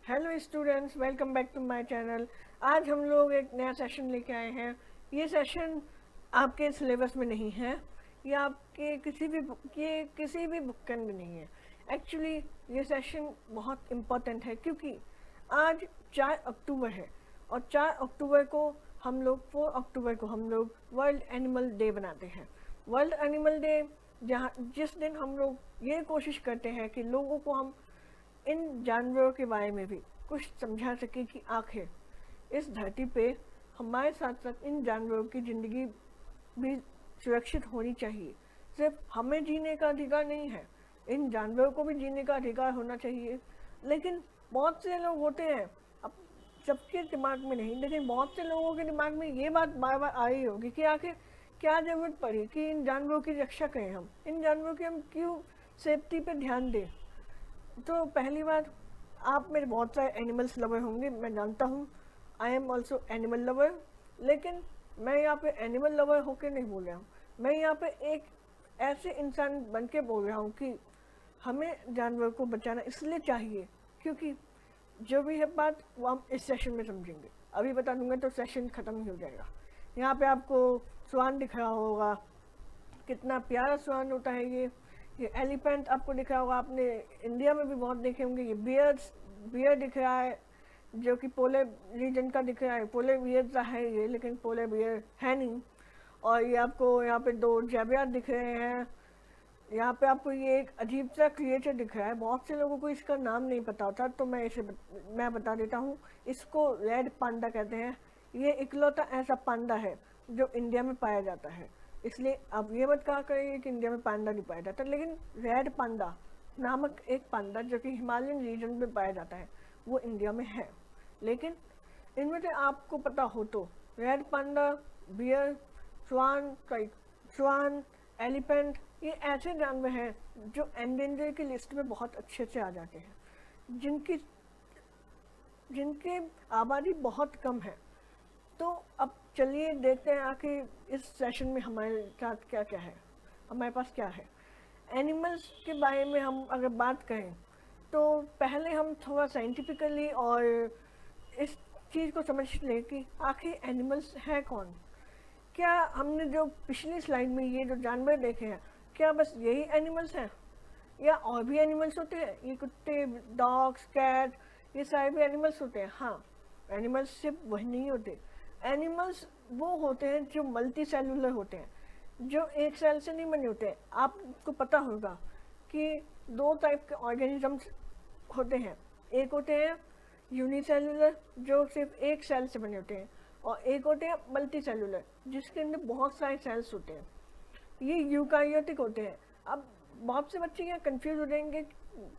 Hello students, welcome back to my channel. आज हम लोग एक नया सेशन लेके आए हैं। ये सेशन आपके सिलेबस में नहीं है, ये आपके किसी भी बुक के अंदर नहीं है। एक्चुअली ये सेशन बहुत इम्पोर्टेंट है क्योंकि आज 4 अक्टूबर है और 4 अक्टूबर को हम लोग 4 अक्टूबर को हम लोग वर्ल्ड एनिमल डे बनाते हैं। वर्ल्ड एनिमल डे जिस दिन हम लोग ये कोशिश करते हैं कि लोगों को हम इन जानवरों के बारे में भी कुछ समझा सके कि आखिर इस धरती पे हमारे साथ साथ इन जानवरों की ज़िंदगी भी सुरक्षित होनी चाहिए। सिर्फ हमें जीने का अधिकार नहीं है, इन जानवरों को भी जीने का अधिकार होना चाहिए। लेकिन बहुत से लोग होते हैं, अब सबके दिमाग में नहीं, लेकिन बहुत से लोगों के दिमाग में ये बात बार बार आ रही होगी कि आखिर क्या ज़रूरत पड़ी कि इन जानवरों की रक्षा करें, हम इन जानवरों की हम क्यों सेफ्टी पे ध्यान दें। तो पहली बात, आप मेरे बहुत सारे एनिमल्स लवर होंगे, मैं जानता हूँ। I am also animal lover. लेकिन मैं यहाँ पे एनिमल लवर होके नहीं बोल रहा हूँ, मैं यहाँ पे एक ऐसे इंसान बन के बोल रहा हूँ कि हमें जानवर को बचाना इसलिए चाहिए क्योंकि जो भी है बात वो हम इस सेशन में समझेंगे। अभी बता दूंगा तो सेशन ख़त्म ही हो जाएगा। यहाँ पे आपको स्वान दिख रहा होगा, कितना प्यारा स्वान होता है ये एलिफेंट आपको दिख रहा होगा, आपने इंडिया में भी बहुत देखे होंगे। ये बियर दिख रहा है जो कि पोलर रीजन का दिख रहा है, पोलर बियर का है ये, लेकिन पोलर बियर है नहीं। और ये आपको यहाँ पे 2 जैबियार दिख रहे हैं। यहाँ पे आपको ये एक अजीब सा क्रिएचर दिख रहा है, बहुत से लोगों को इसका नाम नहीं पता होता, तो मैं बता देता हूँ। इसको रेड पांडा कहते हैं। ये इकलौता ऐसा पांडा है जो इंडिया में पाया जाता है। इसलिए आप ये मत कहा करिए कि इंडिया में पांडा नहीं पाया जाता, लेकिन रेड पांडा नामक एक पांडा जो कि हिमालयन रीजन में पाया जाता है वो इंडिया में है। लेकिन इनमें से आपको पता हो तो रेड पांडा, बियर, स्वान स्वान, एलिफेंट, ये ऐसे जानवर हैं जो एंडेंजर की लिस्ट में बहुत अच्छे से आ जाते हैं, जिनकी आबादी बहुत कम है। तो अब चलिए देखते हैं आखिर इस सेशन में हमारे साथ क्या क्या है, हमारे पास क्या है। एनिमल्स के बारे में हम अगर बात करें तो पहले हम थोड़ा साइंटिफिकली और इस चीज़ को समझ लें कि आखिर एनिमल्स है कौन। क्या हमने जो पिछली स्लाइड में ये जो जानवर देखे हैं, क्या बस यही एनिमल्स हैं या और भी एनिमल्स होते हैं? ये कुत्ते, डॉग्स, कैट, ये सारे भी एनिमल्स होते हैं। हाँ, एनिमल्स सिर्फ वही नहीं होते। एनिमल्स वो होते हैं जो मल्टी सेलुलर होते हैं, जो एक सेल से नहीं बने होते हैं। आपको पता होगा कि 2 टाइप के ऑर्गेनिजम्स होते हैं। एक होते हैं यूनिसेलुलर जो सिर्फ एक सेल से बने होते हैं, और एक होते हैं मल्टी सेलुलर जिसके अंदर बहुत सारे सेल्स होते हैं। ये यूकारियोटिक होते हैं। अब बहुत से बच्चे यहाँ कंफ्यूज हो जाएंगे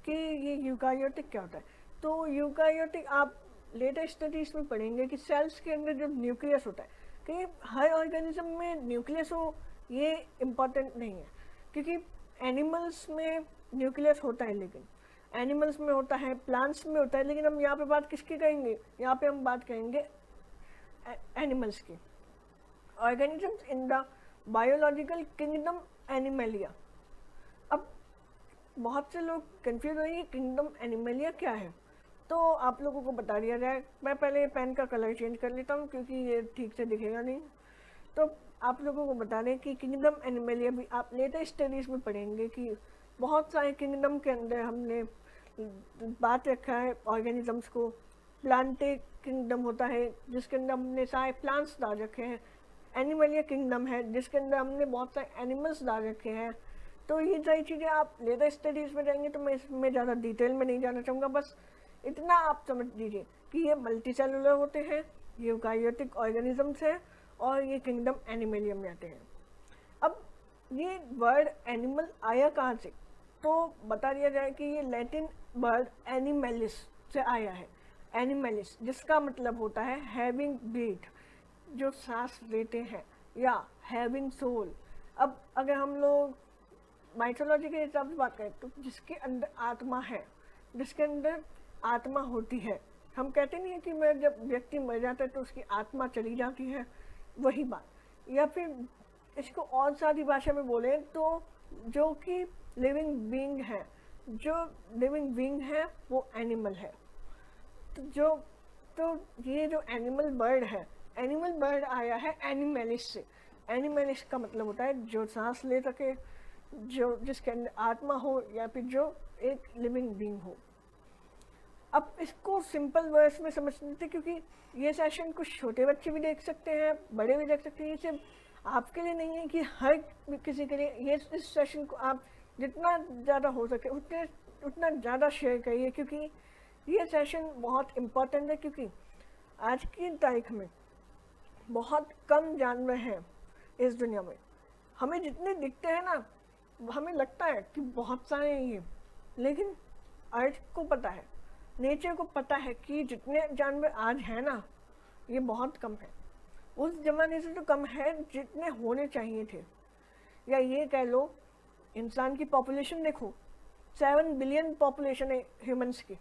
कि ये यूकारियोटिक क्या होता है। तो यूकारियोटिक आप लेटेस्ट स्टडीज में पढ़ेंगे कि सेल्स के अंदर जो न्यूक्लियस होता है, कि हर ऑर्गेनिज्म में न्यूक्लियस हो ये इम्पॉर्टेंट नहीं है, क्योंकि एनिमल्स में न्यूक्लियस होता है, लेकिन एनिमल्स में होता है, प्लांट्स में होता है। लेकिन हम यहाँ पे बात किसकी करेंगे? यहाँ पे हम बात करेंगे एनिमल्स की। Organisms in the biological kingdom Animalia. अब बहुत से लोग कंफ्यूज होंगे किंगडम एनिमलिया क्या है, तो आप लोगों को बता दिया जाए। मैं पहले पेन का कलर चेंज कर लेता हूँ क्योंकि ये ठीक से दिखेगा नहीं। तो आप लोगों को बता दें कि किंगडम एनिमलिया भी आप लेटेस्ट स्टडीज़ में पढ़ेंगे कि बहुत सारे किंगडम के अंदर हमने बात रखा है ऑर्गेनिजम्स को। प्लांटेड किंगडम होता है जिसके अंदर हमने सारे प्लांट्स डाल रखे हैं। एनिमलिया किंगडम है जिसके अंदर हमने बहुत सारे एनिमल्स डाल रखे हैं। तो ये सारी चीज़ें आप लेटर स्टडीज़ में जाएंगे, तो मैं इसमें ज़्यादा डिटेल में नहीं जाना चाहूँगा। बस इतना आप समझ लीजिए कि ये मल्टी सेलुलर होते हैं, ये यूकारियोटिक ऑर्गेनिजम्स हैं, और ये किंगडम एनिमलिया में आते हैं। अब ये वर्ड एनिमल आया कहाँ से, तो बता दिया जाए कि ये लैटिन वर्ड एनिमलिस से आया है। एनिमलिस जिसका मतलब होता है हैविंग ब्रीथ, जो सांस लेते हैं, या हैविंग सोल। अब अगर हम लोग माइथोलॉजी के हिसाब से बात करें तो जिसके अंदर आत्मा है, जिसके अंदर आत्मा होती है, हम कहते नहीं है कि मैं जब व्यक्ति मर जाता है तो उसकी आत्मा चली जाती है, वही बात। या फिर इसको और सादी भाषा में बोले तो जो कि लिविंग बीइंग है, जो लिविंग बीइंग है वो एनिमल है। जो तो ये जो एनिमल बर्ड है, एनिमल बर्ड आया है एनिमलिस से। एनिमलिस का मतलब होता है जो सांस ले सके, जो जिसके अंदर आत्मा हो, या फिर जो एक लिविंग बीइंग हो। अब इसको सिंपल वर्ड्स में समझते थे, क्योंकि ये सेशन कुछ छोटे बच्चे भी देख सकते हैं, बड़े भी देख सकते हैं। ये सिर्फ आपके लिए नहीं है कि हर किसी के लिए। ये इस सेशन को आप जितना ज़्यादा हो सके उतना ज़्यादा शेयर करिए, क्योंकि ये सेशन बहुत इम्पोर्टेंट है। क्योंकि आज की तारीख में बहुत कम जानवर हैं इस दुनिया में। हमें जितने दिखते हैं ना, हमें लगता है कि बहुत सारे हैं ये, लेकिन अर्थ को पता है, नेचर को पता है कि जितने जानवर आज हैं ना, ये बहुत कम है। उस ज़माने से तो कम है जितने होने चाहिए थे। या ये कह लो, इंसान की पॉपुलेशन देखो, 7 बिलियन पॉपुलेशन है ह्यूमंस की।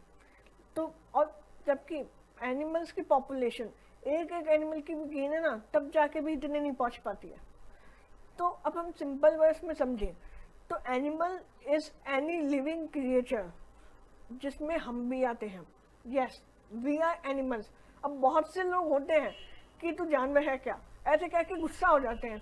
तो और जबकि एनिमल्स की पॉपुलेशन एक एक एनिमल की भी गिने ना, तब जाके भी इतने नहीं पहुंच पाती है। तो अब हम सिंपल वर्ड्स में समझें तो animal is any living creature जिसमें हम भी आते हैं। Yes, we are animals. अब बहुत से लोग होते हैं कि तू जानवर है क्या, ऐसे कह के गुस्सा हो जाते हैं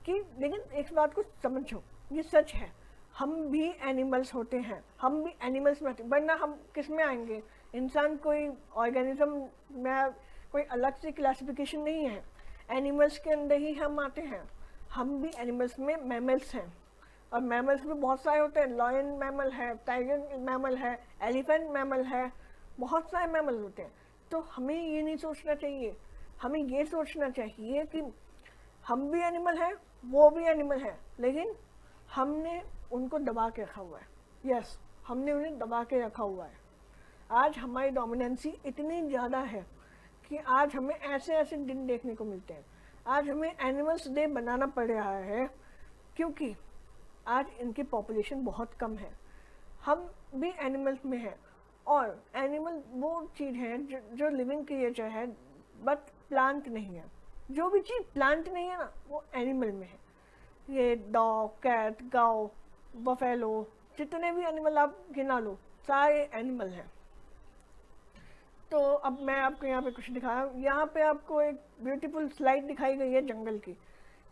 कि, लेकिन एक बात को समझो, ये सच है, हम भी एनिमल्स होते हैं, हम भी एनिमल्स में आते हैं, वरना हम किस में आएंगे। इंसान कोई ऑर्गेनिज्म में कोई अलग से क्लासिफिकेशन नहीं है, एनिमल्स के अंदर ही हम आते हैं। हम भी एनिमल्स में मैमल्स हैं, और मैमल्स भी बहुत सारे होते हैं। लॉयन मैमल है, टाइगर मैमल है, एलिफेंट मैमल है, बहुत सारे मैमल होते हैं। तो हमें ये नहीं सोचना चाहिए, हमें ये सोचना चाहिए कि हम भी एनिमल हैं, वो भी एनिमल है, लेकिन हमने उनको दबा के रखा हुआ है। यस, हमने उन्हें दबा के रखा हुआ है। आज हमारी डोमिनेंसी इतनी ज़्यादा है कि आज हमें ऐसे ऐसे दिन देखने को मिलते हैं। आज हमें एनिमल्स डे बनाना पड़ रहा है, क्योंकि आज इनकी पॉपुलेशन बहुत कम है। हम भी एनिमल्स में हैं, और एनिमल वो चीज़ है जो लिविंग क्रिएचर है, बट प्लांट नहीं है। जो भी चीज़ प्लांट नहीं है ना, वो एनिमल में है। ये डॉग, कैट, गाउ, बफेलो, जितने भी एनिमल आप गिना लो, सारे एनिमल हैं। तो अब मैं आपको यहाँ पे कुछ दिखाया। यहाँ पे आपको एक ब्यूटीफुल स्लाइड दिखाई गई है जंगल की,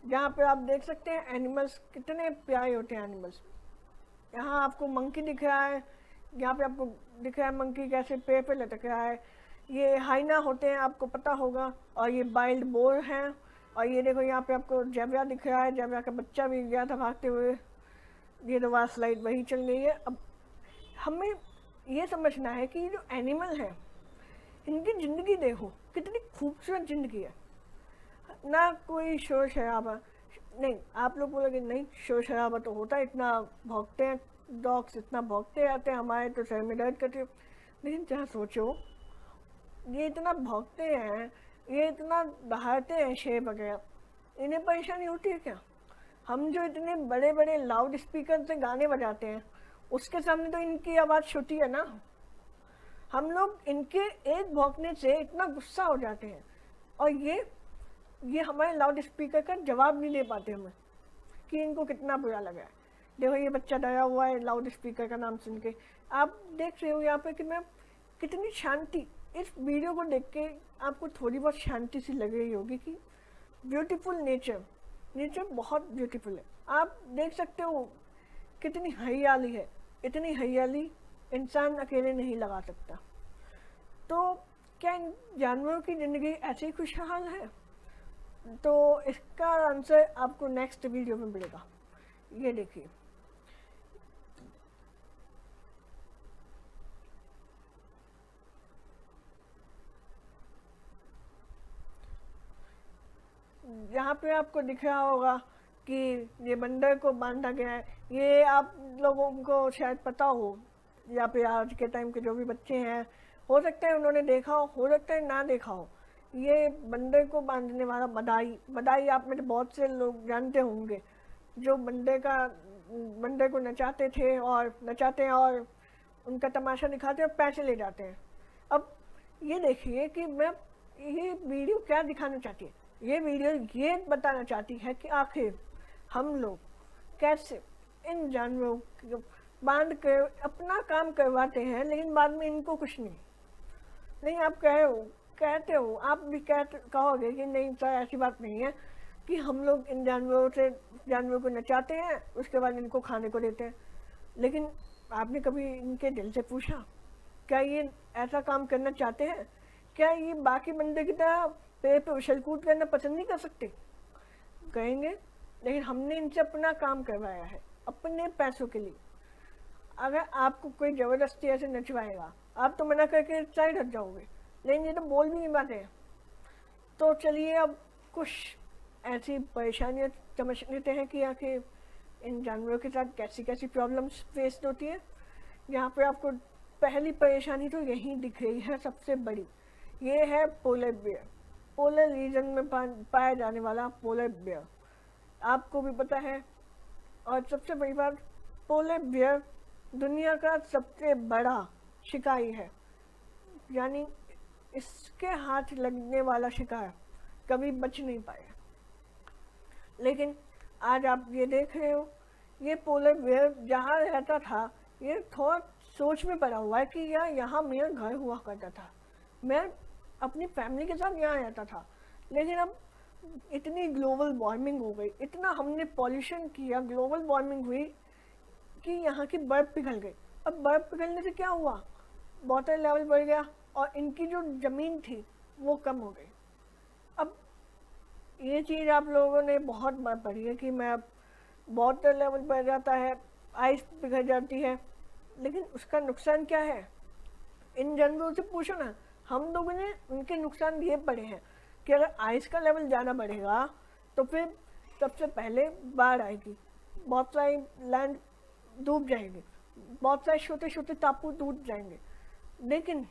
जहाँ पे आप देख सकते हैं एनिमल्स कितने प्यारे होते हैं एनिमल्स। यहाँ आपको मंकी दिख रहा है, यहाँ पे आपको दिख रहा है मंकी कैसे पेड़ पे लटक रहा है। ये हाइना होते हैं, आपको पता होगा, और ये वाइल्ड बोर हैं। और ये देखो यहाँ पे आपको जेब्रा दिख रहा है, जेब्रा का बच्चा भी गया था भागते हुए। ये तो वहाँ स्लाइड वही चल गई है। अब हमें ये समझना है कि ये जो एनिमल हैं, इनकी ज़िंदगी देखो कितनी खूबसूरत ज़िंदगी है ना। कोई शोर शराबा नहीं। आप लोग बोलोगे नहीं, शोर शराबा तो होता है, इतना भौंकते हैं डॉग्स, इतना भौंकते रहते हैं, हमारे तो सर में दर्द करते हैं। लेकिन जहाँ सोचो, ये इतना भौंकते हैं, ये इतना दहाड़ते हैं शेर वगैरह, इन्हें परेशानी होती है क्या? हम जो इतने बड़े बड़े लाउड स्पीकर से गाने बजाते हैं, उसके सामने तो इनकी आवाज़ छोटी है ना। हम लोग इनके एक भौंकने से इतना गुस्सा हो जाते हैं, और ये हमारे लाउड स्पीकर का जवाब नहीं दे पाते हमें कि इनको कितना बुरा लगा है। देखो ये बच्चा डरा हुआ है लाउड स्पीकर का नाम सुन के। आप देख रहे हो यहाँ पे कि मैं कितनी शांति, इस वीडियो को देख के आपको थोड़ी बहुत शांति सी लग रही होगी कि ब्यूटीफुल नेचर बहुत ब्यूटीफुल है। आप देख सकते हो कितनी हरियाली है। इतनी हरियाली इंसान अकेले नहीं लगा सकता। तो क्या इन जानवरों की ज़िंदगी ऐसे ही खुशहाल है? तो इसका आंसर आपको नेक्स्ट वीडियो में मिलेगा। ये देखिए, यहाँ पे आपको दिख रहा होगा कि ये बंदर को बांधा गया है। ये आप लोगों को शायद पता हो, या फिर आज के टाइम के जो भी बच्चे हैं, हो सकता है उन्होंने देखा हो सकता है ना देखा हो। ये बंदर को बांधने वाला बदाई आप में बहुत से लोग जानते होंगे, जो बंदर को नचाते थे और नचाते हैं और उनका तमाशा दिखाते हैं और पैसे ले जाते हैं। अब ये देखिए कि मैं ये वीडियो क्या दिखाना चाहती है। ये वीडियो ये बताना चाहती है कि आखिर हम लोग कैसे इन जानवरों को बांध कर अपना काम करवाते हैं, लेकिन बाद में इनको कुछ नहीं। नहीं, आप कहते हो, आप भी कहोगे कि नहीं सर ऐसी बात नहीं है कि हम लोग इन जानवरों को नचाते हैं, उसके बाद इनको खाने को देते हैं। लेकिन आपने कभी इनके दिल से पूछा क्या ये ऐसा काम करना चाहते हैं? क्या ये बाकी बंदे की तरह पेड़ पे उछल कूद करना पसंद नहीं कर सकते? कहेंगे। लेकिन हमने इनसे अपना काम करवाया है, अपने पैसों के लिए। अगर आपको कोई ज़बरदस्ती ऐसे नचवाएगा, आप तो मना करके साइड हट जाओगे, लेकिन ये तो बोल भी नहीं पाते। तो चलिए अब कुछ ऐसी परेशानियाँ समझ लेते हैं कि आखिर इन जानवरों के साथ कैसी कैसी प्रॉब्लम्स फेस होती है। यहाँ पे आपको पहली परेशानी तो यही दिख रही है, सबसे बड़ी। ये है पोलर बियर, पोलर रीजन में पाया जाने वाला पोलर बियर। आपको भी पता है। और सबसे बड़ी बात, पोलर बियर दुनिया का सबसे बड़ा शिकारी है, यानी इसके हाथ लगने वाला शिकार कभी बच नहीं पाया। लेकिन आज आप ये देख रहे हो, ये पोलर बियर जहाँ रहता था, ये थोड़ा सोच में पड़ा हुआ है कि यार यहाँ मेरा घर हुआ करता था, मैं अपनी फैमिली के साथ यहाँ रहता था। लेकिन अब इतनी ग्लोबल वार्मिंग हो गई, इतना हमने पॉल्यूशन किया, ग्लोबल वार्मिंग हुई कि यहाँ की बर्फ़ पिघल गई। अब बर्फ़ पिघलने से क्या हुआ, वाटर लेवल बढ़ गया और इनकी जो ज़मीन थी वो कम हो गई। अब ये चीज़ आप लोगों ने बहुत बार पढ़ी है कि मैं वाटर लेवल बढ़ जाता है, आइस पिघल जाती है। लेकिन उसका नुकसान क्या है, इन जानवरों से पूछो ना। हम लोगों ने उनके नुकसान ये पड़े हैं कि अगर आइस का लेवल ज़्यादा बढ़ेगा तो फिर सबसे पहले बाढ़ आएगी, बहुत सारी लैंड डूब जाएंगे, बहुत सारे छोटे छोटे टापू टूट जाएंगे। लेकिन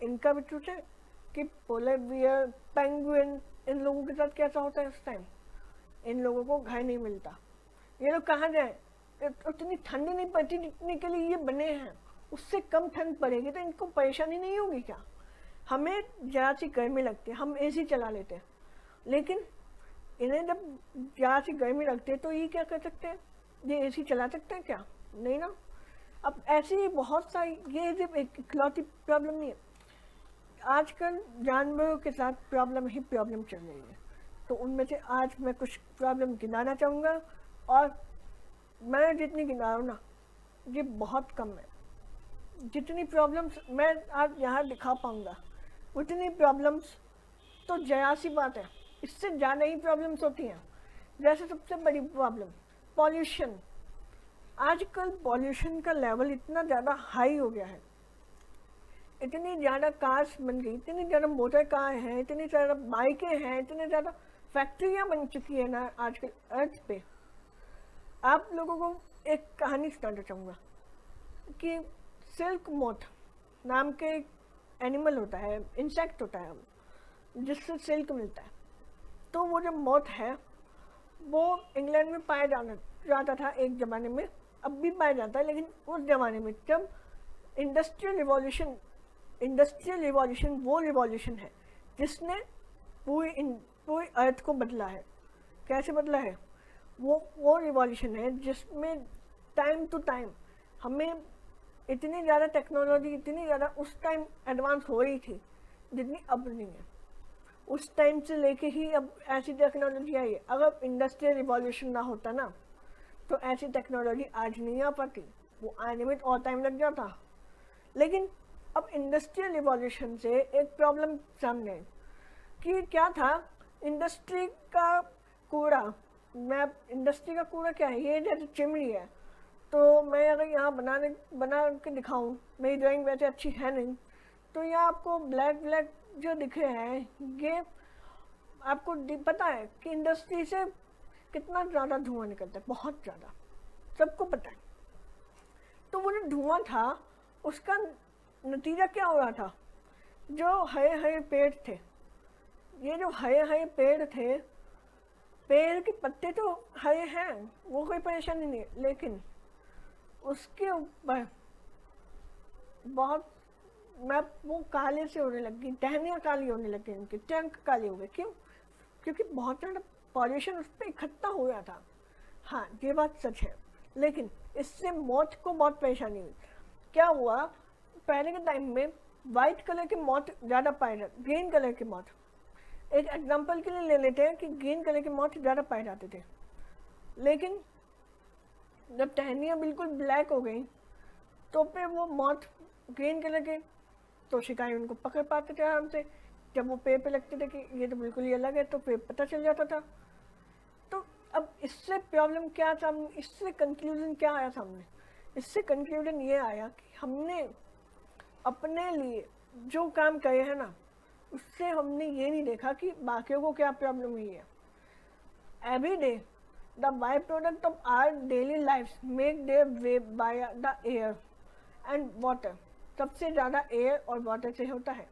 इनका भी ट्रूथ है कि पोलर बियर, पेंगुइन, इन लोगों के साथ कैसा होता है उस टाइम, इन लोगों को घर नहीं मिलता। ये लोग कहाँ जाए, उतनी ठंड नहीं पड़ती जितने के लिए ये बने हैं, उससे कम ठंड पड़ेगी तो इनको परेशानी नहीं होगी क्या? हमें ज़रा सी गर्मी लगती है, हम एसी चला लेते हैं, लेकिन इन्हें जब ज़रा सी गर्मी लगती है तो ये क्या कर सकते हैं, ये एसी चला सकते हैं क्या? नहीं ना। अब ऐसी ही बहुत सारी, ये सिर्फ एक इकलौती प्रॉब्लम नहीं है, आजकल जानवरों के साथ प्रॉब्लम ही प्रॉब्लम चल रही है। तो उनमें से आज मैं कुछ प्रॉब्लम गिनाना चाहूँगा, और मैं जितनी गिना रहा हूँ ना, ये बहुत कम है। जितनी प्रॉब्लम्स मैं आज यहाँ दिखा पाऊँगा उतनी प्रॉब्लम्स तो जरा सी बात है, इससे ज़्यादा ही प्रॉब्लम्स होती हैं। जैसे सबसे बड़ी प्रॉब्लम पॉल्यूशन। आजकल पॉल्यूशन का लेवल इतना ज़्यादा हाई हो गया है, इतनी ज़्यादा कार्स बन गई, इतनी ज़्यादा मोटर कार हैं, इतनी ज़्यादा बाइकें हैं, इतनी ज़्यादा फैक्ट्रियाँ बन चुकी है ना आजकल अर्थ पे। आप लोगों को एक कहानी सुनाना चाहूँगा कि सिल्क मोथ नाम के एक एनिमल होता है, इंसेक्ट होता है, जिससे सिल्क मिलता है। तो वो जो मोथ है वो इंग्लैंड में पाया जाता था एक ज़माने में, अब भी पाया जाता है, लेकिन उस ज़माने में जब इंडस्ट्रियल रिवॉल्यूशन वो रिवॉल्यूशन है जिसने पूरी अर्थ को बदला है। कैसे बदला है? वो रिवॉल्यूशन है जिसमें टाइम टू टाइम हमें इतनी ज़्यादा टेक्नोलॉजी, इतनी ज़्यादा उस टाइम एडवांस हो रही थी जितनी अब नहीं है। उस टाइम से लेके ही अब ऐसी टेक्नोलॉजी आई है। अगर इंडस्ट्रियल रिवॉल्यूशन ना होता ना तो ऐसी टेक्नोलॉजी आज नहीं आ पाती, वो आने में और टाइम लग जाता। लेकिन अब इंडस्ट्रियल रिवॉल्यूशन से एक प्रॉब्लम सामने आई कि क्या था, इंडस्ट्री का कूड़ा इंडस्ट्री का कूड़ा क्या है, ये जैसे चिमनी है, तो मैं अगर यहाँ बना के दिखाऊँ, मेरी ड्राइंग वैसे अच्छी है नहीं, तो ये आपको ब्लैक जो दिख रहे हैं, ये आपको पता है कि इंडस्ट्री से कितना ज़्यादा धुआं निकलता है, बहुत ज़्यादा, सबको पता है। तो वो जो धुआं था उसका नतीजा क्या हो रहा था, जो हरे हरे पेड़ थे, ये जो हरे हरे पेड़ थे, पेड़ के पत्ते तो हरे हैं, वो कोई परेशानी नहीं है, लेकिन उसके ऊपर बहुत वो काले से होने लगी, टहनियाँ काली होने लगी, उनके टंक काले हो गए। क्यों? क्योंकि बहुत ज़्यादा पॉल्यूशन उस पर इकट्ठा हो गया था। हाँ, ये बात सच है, लेकिन इससे मौत को बहुत परेशानी हुई। क्या हुआ, पहले के टाइम में वाइट कलर की मौत ज़्यादा पाई जाती, ग्रीन कलर की मौत, एक एग्जांपल के लिए ले लेते हैं कि ग्रीन कलर की मौत ज़्यादा पाए जाते थे, लेकिन जब टहनियाँ बिल्कुल ब्लैक हो गई तो फिर वो मौत ग्रीन कलर के, तो शिकारी उनको पकड़ पाते थे आराम से। जब वो पेड़ पे लगते थे कि ये तो बिल्कुल ही अलग है, तो फिर पता चल जाता था। तो अब इससे प्रॉब्लम क्या था, इससे कंक्लूजन क्या आया सामने? इससे कंक्लूजन ये आया कि हमने अपने लिए जो काम करे हैं ना, उससे हमने ये नहीं देखा कि बाकियों को क्या प्रॉब्लम हुई है। Every day the by product of our daily life make their way by the air and water, सबसे ज़्यादा एयर और वाटर से होता है,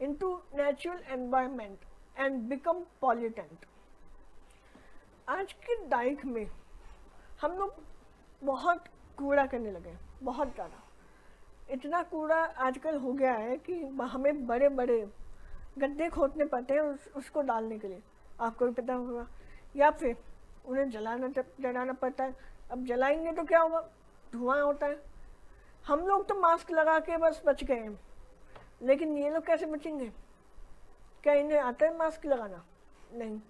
into natural environment and become pollutant. आज की तारीख में हम लोग बहुत कूड़ा करने लगे, बहुत ज़्यादा। इतना कूड़ा आजकल हो गया है कि हमें बड़े बड़े गड्ढे खोदने पड़ते हैं उसको डालने के लिए, आपको भी पता होगा, या फिर उन्हें जलाना पड़ता है। अब जलाएंगे तो क्या होगा, धुआं होता है। हम लोग तो मास्क लगा के बस बच गए हैं, लेकिन ये लोग कैसे बचेंगे? क्या इन्हें आता है मास्क लगाना? नहीं।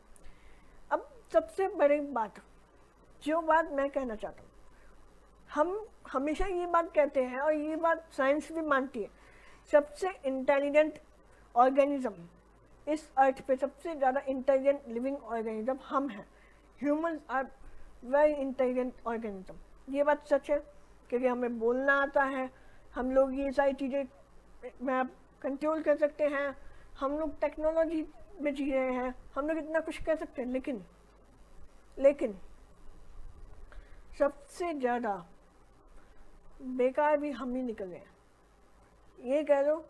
अब सबसे बड़ी बात, जो बात मैं कहना चाहता हूँ, हम हमेशा ये बात कहते हैं और ये बात साइंस भी मानती है, सबसे इंटेलिजेंट ऑर्गेनिज्म इस अर्थ पे, सबसे ज़्यादा इंटेलिजेंट लिविंग ऑर्गेनिज्म हम हैं। Humans are very intelligent organism. ये बात सच है, क्योंकि हमें बोलना आता है, हम लोग ये सारी चीज़ें में कंट्रोल कर सकते हैं, हम लोग टेक्नोलॉजी में जी रहे हैं, हम लोग इतना कुछ कर सकते हैं, लेकिन सबसे ज़्यादा बेकार भी हम ही निकल गए। ये कह लो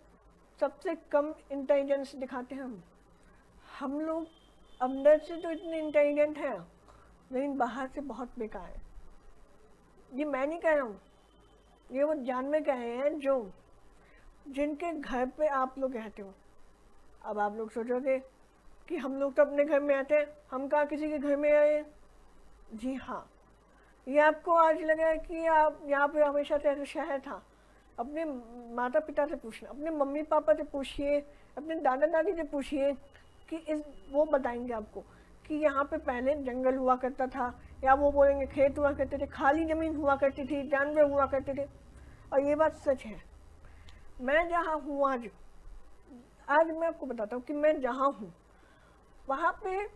सबसे कम इंटेलिजेंस दिखाते हैं हम लोग अंदर से तो इतने इंटेलिजेंट हैं, लेकिन बाहर से बहुत बेकार है। ये मैं नहीं कह रहा हूँ, ये वो जानवर कह रहे हैं जो जिनके घर पे आप लोग रहते हो। अब आप लोग सोचोगे कि हम लोग तो अपने घर में आते हैं, हम कहाँ किसी के घर में आए? जी हाँ, ये आपको आज लगा है कि आप यहाँ पे हमेशा से ऐसा शहर था। अपने माता पिता से पूछना, अपने मम्मी पापा से पूछिए, अपने दादा दादी से पूछिए कि वो बताएंगे आपको कि यहाँ पे पहले जंगल हुआ करता था, या वो बोलेंगे खेत हुआ करते थे, खाली ज़मीन हुआ करती थी, जानवर हुआ करते थे। और ये बात सच है। मैं जहाँ हूँ आज मैं आपको बताता हूँ कि मैं जहाँ हूँ वहाँ पे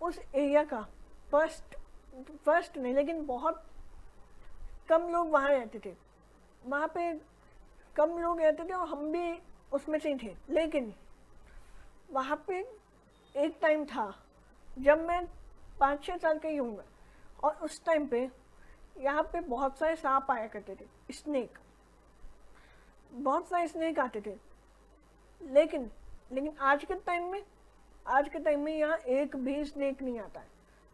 उस एरिया का फर्स्ट नहीं, लेकिन बहुत कम लोग वहाँ रहते थे। वहाँ पे कम लोग रहते थे और हम भी उसमें से ही थे। लेकिन वहाँ पे एक टाइम था जब मैं 5-6 साल का ही होऊंगा, और उस टाइम पे यहाँ पे बहुत सारे सांप आया करते थे, स्नेक, बहुत सारे स्नेक आते थे। लेकिन आज के टाइम में यहाँ एक भी स्नेक नहीं आता है।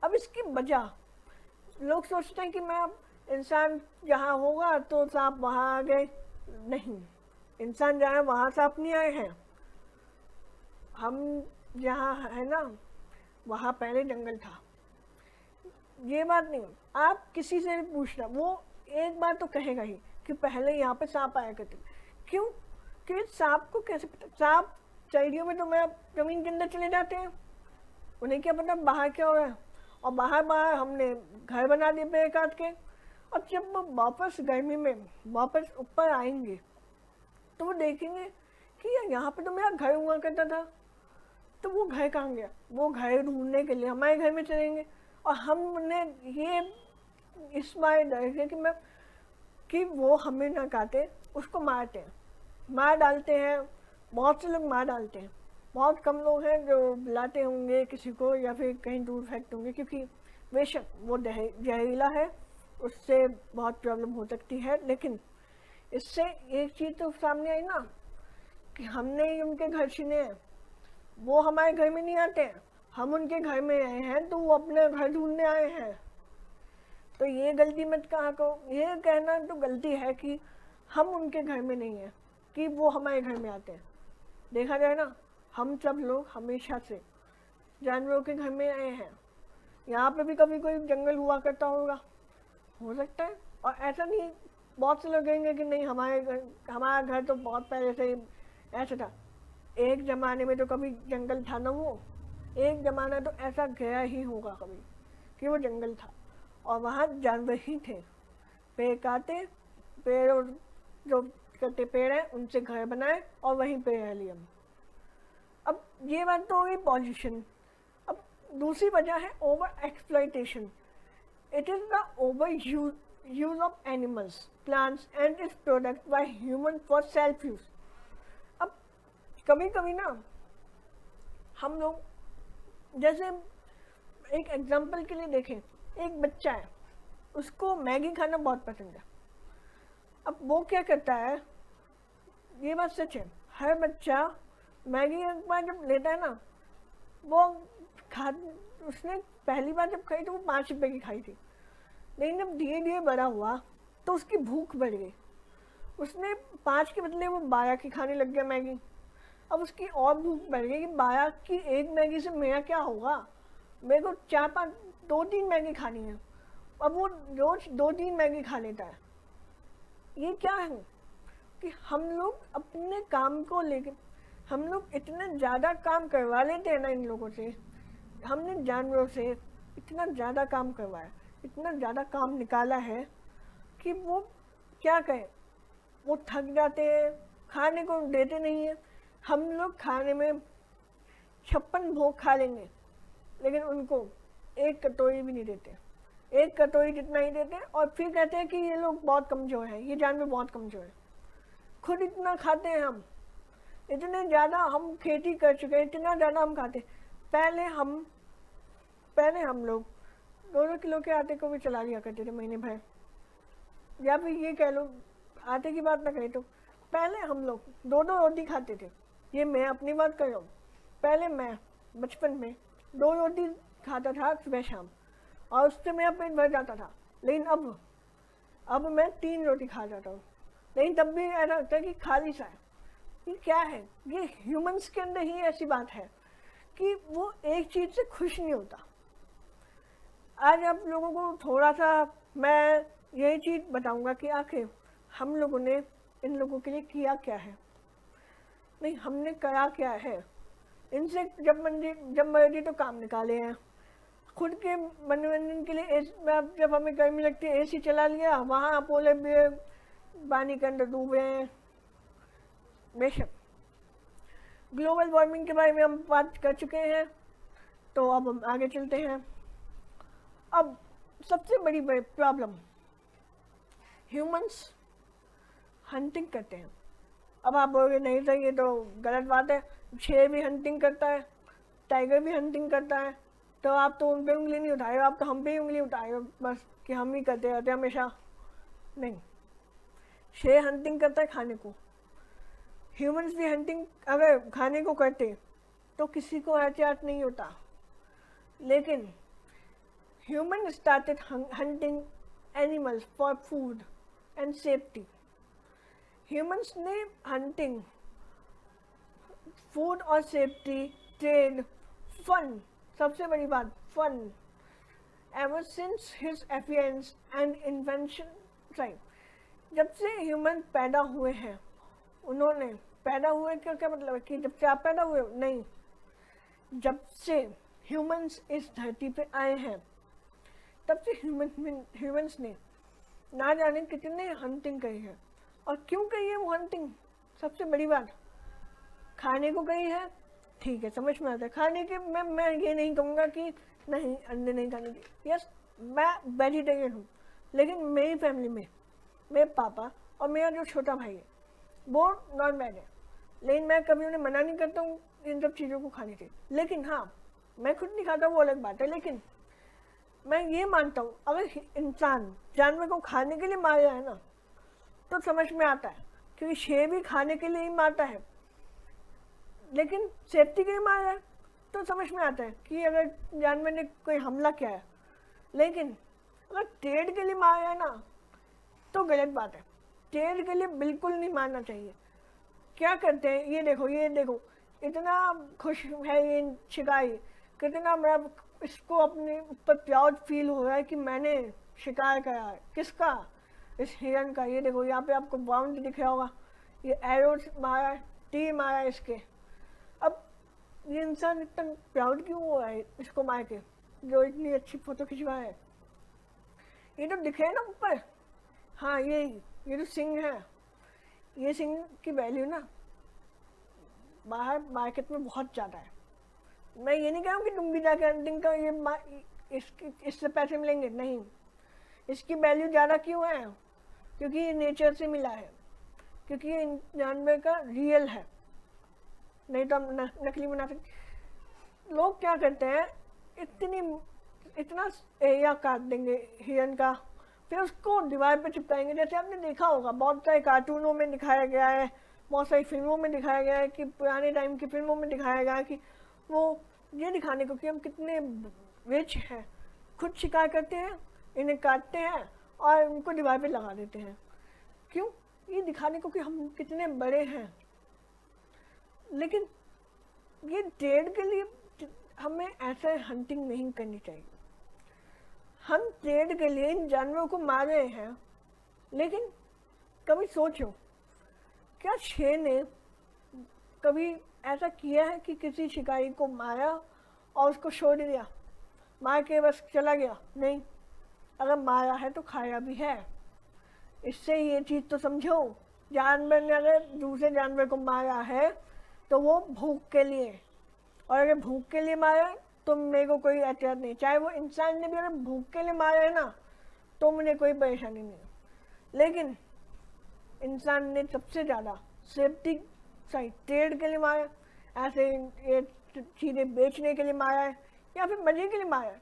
अब इसकी वजह, लोग सोचते हैं कि मैं अब इंसान जहाँ होगा तो सांप वहाँ आ गए। नहीं, इंसान जहाँ है वहाँ सांप नहीं आए हैं। हम जहाँ है ना, वहाँ पहले जंगल था। ये बात नहीं, आप किसी से भी पूछना, वो एक बार तो कहेगा ही कि पहले यहाँ पे सांप आया करते। क्यों? क्योंकि सांप को कैसे पता? सांप सर्दियों में तो मैं जमीन के अंदर चले जाते हैं, उन्हें क्या पता बाहर क्या हो रहा है। और बाहर हमने घर बना दिए पेड़ काट के। अब जब वो वापस गर्मी में वापस ऊपर आएंगे तो वो देखेंगे कि यहाँ पे तो मेरा घर हुआ करता था, तो वो घर कहाँ गया? वो घर ढूंढने के लिए हमारे घर में चलेंगे, और हमने ये इस बार डर गए कि वो हमें ना काटे, उसको मारते हैं, मार डालते हैं। बहुत से लोग मार डालते हैं, बहुत कम लोग हैं जो बुलाते होंगे किसी को या फिर कहीं दूर फेंकते होंगे, क्योंकि बेशक वो जहरीला है, उससे बहुत प्रॉब्लम हो सकती है। लेकिन इससे एक चीज़ तो सामने आई ना कि हमने ही उनके घर छीने हैं। वो हमारे घर में नहीं आते हैं, हम उनके घर में आए हैं, तो वो अपने घर ढूंढने आए हैं। तो ये गलती मत कहा करो। ये कहना तो गलती है कि हम उनके घर में नहीं हैं कि वो हमारे घर में आते हैं। देखा जाए ना, हम सब लोग हमेशा से जानवरों के घर में आए हैं। यहाँ पे भी कभी कोई जंगल हुआ करता होगा, हो सकता है। और ऐसा नहीं, बहुत से लोग कहेंगे कि नहीं हमारा घर तो बहुत पहले से ऐसा था। एक ज़माने में तो कभी जंगल था ना वो, एक ज़माना तो ऐसा गया ही होगा कभी कि वो जंगल था और वहाँ जानवर ही थे। पेड़ काटे, पेड़ और जो कटे पेड़ हैं उनसे घर बनाए और वहीं पे रह लिए हम। अब ये बात तो हो गई पॉल्यूशन। अब दूसरी वजह है over exploitation. It is the over use of animals, plants and it's product by human for self use. अब कभी कभी ना हम लोग, जैसे एक एग्जांपल के लिए देखें, एक बच्चा है, उसको मैगी खाना बहुत पसंद है। अब वो क्या करता है, ये बात सच है, हर बच्चा मैगी एक बार जब लेता है ना, वो खा उसने पहली बार जब खाई तो वो 5 रुपए की खाई थी, लेकिन जब धीरे धीरे बड़ा हुआ तो उसकी भूख बढ़ गई, उसने 5 के बदले वो 12 की खाने लग गया मैगी। अब उसकी और भूख बढ़ गई कि 12 की एक मैगी से मेरा क्या होगा, मेरे को 4-5 2-3 मैगी खानी है। अब वो रोज 2-3 मैगी खा लेता है। ये क्या है कि हम लोग अपने काम को लेकर, हम लोग इतना ज़्यादा काम करवा लेते हैं ना इन लोगों से, हमने जानवरों से इतना ज़्यादा काम करवाया, इतना ज़्यादा काम निकाला है कि वो क्या कहें, वो थक जाते हैं, खाने को देते नहीं है। हम लोग खाने में 56 भोग खा लेंगे लेकिन उनको एक कटोरी भी नहीं देते, एक कटोरी जितना ही देते हैं और फिर कहते हैं कि ये लोग बहुत कमज़ोर हैं, ये जानवर बहुत कमज़ोर है। खुद इतना खाते हैं हम, इतने ज़्यादा हम खेती कर चुके हैं, इतना ज़्यादा हम खाते हैं। पहले हम लोग 2-2 किलो के आटे को भी चला लिया करते थे महीने भर, या फिर ये कह लो, आटे की बात ना करें तो पहले हम लोग 2-2 रोटी खाते थे। ये मैं अपनी बात कर रहा हूँ, पहले मैं बचपन में 2 रोटी खाता था सुबह शाम और उससे मेरा पेट भर जाता था। लेकिन अब मैं 3 रोटी खा जाता हूँ, लेकिन तब भी ऐसा लगता है कि खाली सा है। ये क्या है, ये ह्यूमंस के अंदर ही ऐसी बात है कि वो एक चीज़ से खुश नहीं होता। आज आप लोगों को थोड़ा सा मैं यही चीज़ बताऊंगा कि आखिर हम लोगों ने इन लोगों के लिए किया क्या है, नहीं हमने करा क्या है। इनसे जब मर्जी तो काम निकाले हैं, खुद के मनोरंजन के लिए जब हमें गर्मी लगती है एसी चला लिया, वहाँ पोले बियर पानी के अंदर डूबे हैं। बेशक ग्लोबल वार्मिंग के बारे में हम बात कर चुके हैं, तो अब हम आगे चलते हैं। अब सबसे बड़ी प्रॉब्लम, ह्यूमंस हंटिंग करते हैं। अब आप बोलोगे नहीं सर ये तो गलत बात है, शेर भी हंटिंग करता है, टाइगर भी हंटिंग करता है, तो आप तो उन पे उंगली नहीं उठाए, आप तो हम पे ही उंगली उठाए बस कि हम ही करते रहते हैं हमेशा। नहीं, शेर हंटिंग करता है खाने को, ह्यूमंस भी हंटिंग अगर खाने को करते तो किसी को एहतियात नहीं होता। लेकिन human started hunting animals for food and safety. ह्यूमंस ने हंटिंग, फूड और सेफ्टी, ट्रेड, फन, सबसे बड़ी बात fun, ever since his affiance and invention time. जब से ह्यूमन पैदा हुए हैं, उन्होंने पैदा हुए क्या मतलब है कि जब से आप पैदा हुए, नहीं, जब से ह्यूमंस इस धरती पे आए हैं तब से ह्यूमंस ने ना जाने कितने हंटिंग करी है। और क्यों कही है वो हंटिंग, सबसे बड़ी बात, खाने को कही है, ठीक है समझ में आता है खाने के। मैं ये नहीं कहूँगा कि नहीं अंडे नहीं खाने चाहिए, यस मैं वेजिटेरियन हूँ, लेकिन मेरी फैमिली में मेरे पापा और मेरा जो छोटा भाई है वो नॉन वेज है, लेकिन मैं कभी उन्हें मना नहीं करता हूँ इन सब चीज़ों को खाने से। लेकिन हाँ, मैं खुद नहीं खाता वो अलग बात है, लेकिन मैं ये मानता हूँ अगर इंसान जानवर को खाने के लिए मार रहा है ना तो समझ में आता है, क्योंकि शेर भी खाने के लिए ही मारता है, लेकिन सेफ्टी के लिए मार रहा है तो समझ में आता है कि अगर जानवर ने कोई हमला किया है। लेकिन अगर ट्रेड के लिए मार रहा है ना तो गलत बात है, ट्रेड के लिए बिल्कुल नहीं मारना चाहिए। क्या करते हैं, ये देखो इतना खुश है ये शिकारी, कितना मैं इसको अपने ऊपर प्राउड फील हो रहा है कि मैंने शिकार करा है। किसका, इस हिरन का। ये देखो यहाँ पे आपको बाउंड दिख रहा होगा, ये एरोस मारा है, तीर मारा इसके। अब ये इंसान इतना प्राउड क्यों हुआ है इसको मार के, जो इतनी अच्छी फोटो खिंचवाया है? ये तो दिखे ना ऊपर, हाँ ये तो सिंह है। ये सिंह की वैल्यू ना बाहर मार्केट में बहुत ज़्यादा है। मैं ये नहीं कह रहा हूँ कि तुम भी जाकर अंतिम का इससे पैसे मिलेंगे, नहीं। इसकी वैल्यू ज़्यादा क्यों है? क्योंकि ये नेचर से मिला है, क्योंकि ये जानवर का रियल है, नहीं तो हम नकली बना सकते। लोग क्या करते हैं, इतना एरिया काट देंगे हिरन का, फिर उसको दीवार पे चिपकाएंगे। जैसे आपने देखा होगा बहुत सारे कार्टूनों में दिखाया गया है, बहुत सारी फिल्मों में दिखाया गया है, कि पुराने टाइम की फिल्मों में दिखाया गया है कि वो ये दिखाने को कि हम कितने रिच हैं, खुद शिकार करते हैं, इन्हें काटते हैं और उनको दीवार पे लगा देते हैं। क्यों? ये दिखाने को कि हम कितने बड़े हैं। लेकिन ये ट्रेड के लिए हमें ऐसे हंटिंग नहीं करनी चाहिए। हम ट्रेड के लिए इन जानवरों को मार रहे हैं, लेकिन कभी सोचो, क्या शेर ने कभी ऐसा किया है कि किसी शिकारी को मारा और उसको छोड़ दिया, मार के बस चला गया? नहीं। अगर मारा है तो खाया भी है। इससे ये चीज़ तो समझो, जानवर ने अगर दूसरे जानवर को मारा है तो वो भूख के लिए, और अगर भूख के लिए मारा तो मेरे को कोई एहतियात नहीं। चाहे वो इंसान ने भी अगर भूख के लिए मारा है ना, तो मुझे कोई परेशानी नहीं। लेकिन इंसान ने सबसे ज़्यादा सेफ्टी साइड ट्रेड के लिए मारा, ऐसे ये चीज़ें बेचने के लिए मारा है, या फिर मज़े के लिए मारा है।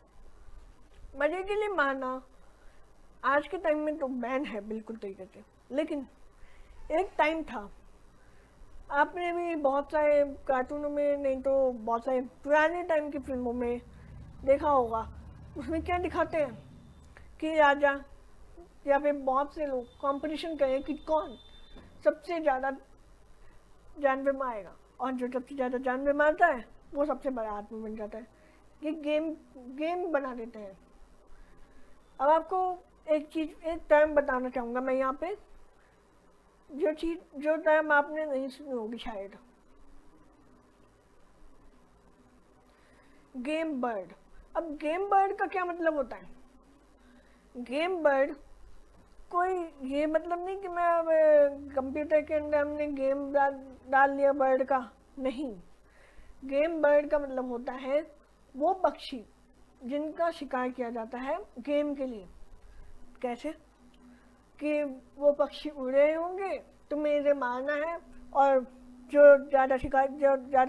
मज़े के लिए मारना आज के टाइम में तो बैन है बिल्कुल तरीके से, लेकिन एक टाइम था, आपने भी बहुत सारे कार्टूनों में, नहीं तो बहुत सारे पुराने टाइम की फिल्मों में देखा होगा। उसमें क्या दिखाते हैं कि राजा या फिर बहुत से लोग कंपटीशन करें कि कौन सबसे ज़्यादा जानवर मारेगा, और जो सबसे ज़्यादा जानवर मारता है वो सबसे बड़ा आदमी बन जाता है। ये गेम बना देते हैं। अब आपको एक टर्म बताना चाहूँगा मैं यहाँ पे, जो टर्म आपने नहीं सुनी होगी शायद, गेम बर्ड। अब गेम बर्ड का क्या मतलब होता है? गेम बर्ड कोई ये मतलब नहीं कि मैं अब कंप्यूटर के अंदर हमने गेम डाल लिया बर्ड का, नहीं। गेम बर्ड का मतलब होता है वो पक्षी जिनका शिकार किया जाता है गेम के लिए। कैसे? कि वो पक्षी उड़ रहे होंगे, तुम्हें इसे मारना है, और जो ज़्यादा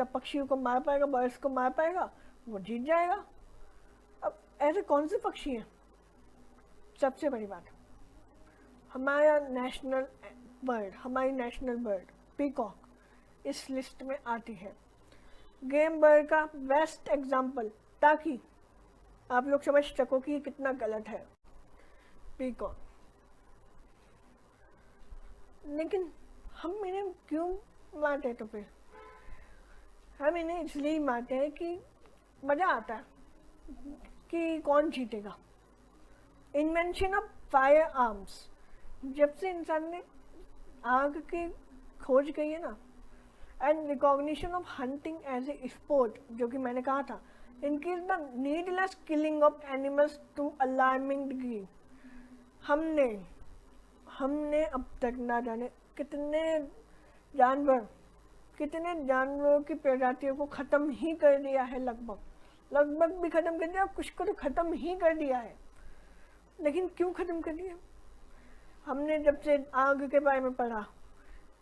पक्षियों को मार पाएगा, बर्ड्स को मार पाएगा, वो जीत जाएगा। अब ऐसे कौन से पक्षी हैं? सबसे बड़ी बात, हमारी नेशनल बर्ड पीकॉक इस लिस्ट में आती है, गेम बर्ड का बेस्ट एग्जाम्पल, ताकि आप लोग समझ सको कि कितना गलत है पीकॉक। लेकिन हम इन्हें क्यों मारते हैं? तो फिर हम इन्हें इसलिए मारते हैं कि मज़ा आता है कि कौन जीतेगा। इन्वेंशन ऑफ फायर आर्म्स, जब से इंसान ने आग की खोज की है ना, and recognition of hunting as a sport, जो कि मैंने कहा था, increase the needless killing of animals to alarming degree. हमने अब तक ना जाने कितने जानवरों की प्रजातियों को ख़त्म ही कर दिया है, लगभग भी ख़त्म कर दिया, कुछ को तो ख़त्म ही कर दिया है। लेकिन क्यों ख़त्म कर दिया? हमने जब से आग के बारे में पढ़ा।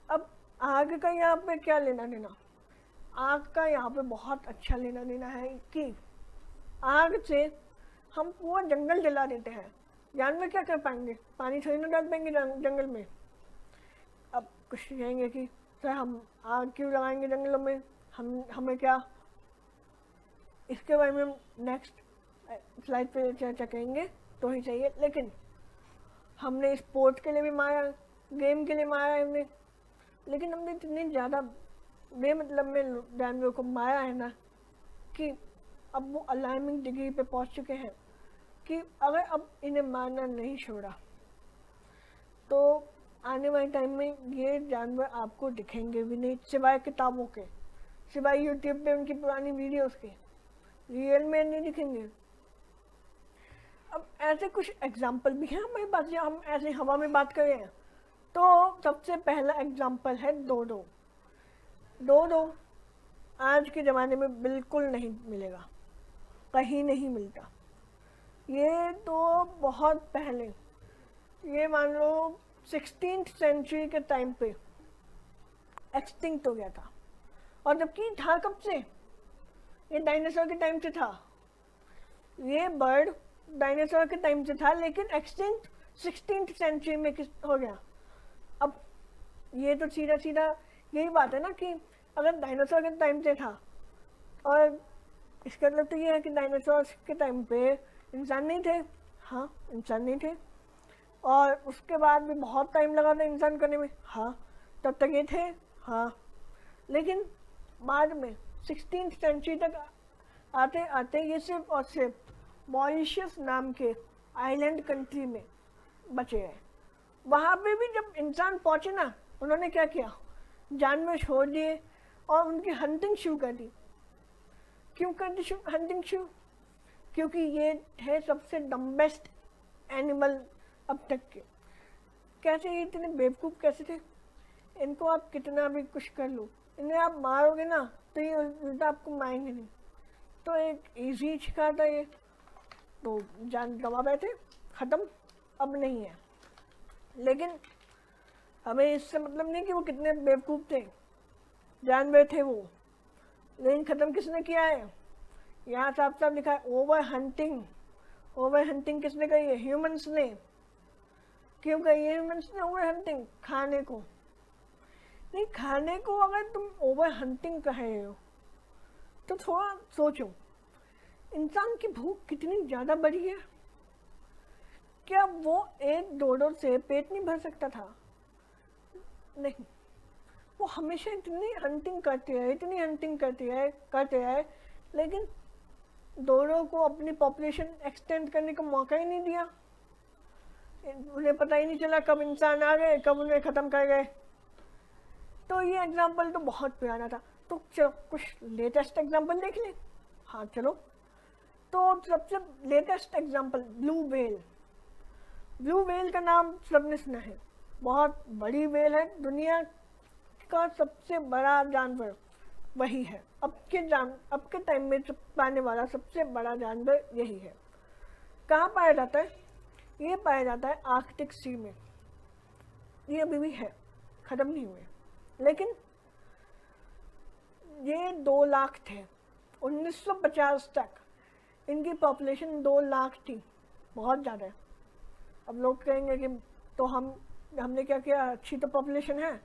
अब आग का यहाँ पे क्या लेना देना? आग का यहाँ पे बहुत अच्छा लेना देना है कि आग से हम पूरा जंगल जला देते हैं। जानवर क्या कर पाएंगे? पानी थोड़ी ना डाल पाएंगे जंगल में। अब कुछ कहेंगे कि सर हम आग क्यों लगाएंगे जंगलों में, हमें क्या? इसके बारे में हम नेक्स्ट स्लाइड पे चर्चा करेंगे तो ही चाहिए। लेकिन हमने स्पोर्ट के लिए भी मारा, गेम के लिए मारा है हमने, लेकिन हमने इतने ज़्यादा बेमतलब में जानवरों को मारा है ना, कि अब वो अलार्मिंग डिग्री पे पहुंच चुके हैं कि अगर अब इन्हें मारना नहीं छोड़ा तो आने वाले टाइम में ये जानवर आपको दिखेंगे भी नहीं, सिवाय किताबों के, सिवाय यूट्यूब पे उनकी पुरानी वीडियोस के, रियल में नहीं दिखेंगे। अब ऐसे कुछ एग्जाम्पल भी हैं हमारे पास, जहाँ हम ऐसे हवा में बात कर रहे हैं। तो सबसे पहला एग्जाम्पल है डोडो। डोडो आज के ज़माने में बिल्कुल नहीं मिलेगा, कहीं नहीं मिलता। ये तो बहुत पहले, ये मान लो 16th सेंचुरी के टाइम पे एक्सटिंक्ट हो गया था। और जबकि था कब से, ये डायनासोर के टाइम से था। ये बर्ड डायनासोर के टाइम से था, लेकिन एक्सटिंक्ट 16th सेंचुरी में किस हो गया। अब ये तो सीधा सीधा यही बात है ना कि अगर डायनासोर के टाइम से था, और इसका मतलब तो ये है कि डायनासोर के टाइम पे इंसान नहीं थे। हाँ, इंसान नहीं थे, और उसके बाद भी बहुत टाइम लगा था इंसान करने में। हाँ, तब तक ये थे। हाँ, लेकिन बाद में 16th सेंचुरी तक आते आते ये सिर्फ और सिर्फ मॉरिशस नाम के आइलैंड कंट्री में बचे हैं। वहाँ पे भी जब इंसान पहुँचे ना, उन्होंने क्या किया, जानवर छोड़ दिए और उनकी हंटिंग शुरू कर दी। क्यों कर दी हंटिंग शुरू? क्योंकि ये है सबसे डम्बेस्ट एनिमल अब तक के। कैसे ये इतने बेवकूफ़ कैसे थे? इनको आप कितना भी कुछ कर लो, इन्हें आप मारोगे ना तो ये उल्टा आपको मारेंगे नहीं। तो एक इजी शिकार था ये, तो जान गंवा बैठे, ख़त्म, अब नहीं है। लेकिन हमें इससे मतलब नहीं कि वो कितने बेवकूफ़ थे, जानवर थे वो, लेकिन ख़त्म किसने किया है? यहाँ साफ साफ लिखा है ओवर हंटिंग। ओवर हंटिंग किसने कही है? ह्यूमंस ने। क्यों कही है ह्यूमंस ने ओवर हंटिंग? खाने को। नहीं, खाने को अगर तुम ओवर हंटिंग कह रहे हो तो थोड़ा सोचो, इंसान की भूख कितनी ज़्यादा बढ़ी है। क्या वो एक डोडो से पेट नहीं भर सकता था? नहीं, वो हमेशा इतनी हंटिंग करते रहे, इतनी हंटिंग करते रहे, लेकिन डोडो को अपनी पॉपुलेशन एक्सटेंड करने का मौका ही नहीं दिया। उन्हें पता ही नहीं चला कब इंसान आ गए, कब उन्हें ख़त्म कर गए। तो ये एग्जाम्पल तो बहुत पुराना था। तो चलो कुछ लेटेस्ट एग्जाम्पल देख लें। हाँ चलो, तो सबसे latest example blue whale. Blue whale का नाम सबने सुना है, बहुत बड़ी व्हेल है, दुनिया का सबसे बड़ा जानवर वही है। अब के टाइम में पाने वाला सबसे बड़ा जानवर यही है। कहाँ पाया जाता है? ये पाया जाता है आर्कटिक सी में। ये अभी भी है, ख़त्म नहीं हुए। लेकिन ये 2 लाख थे 1950 तक, इनकी पॉपुलेशन 2 लाख थी, बहुत ज़्यादा है। अब लोग कहेंगे कि तो हमने क्या किया, अच्छी तो पॉपुलेशन है,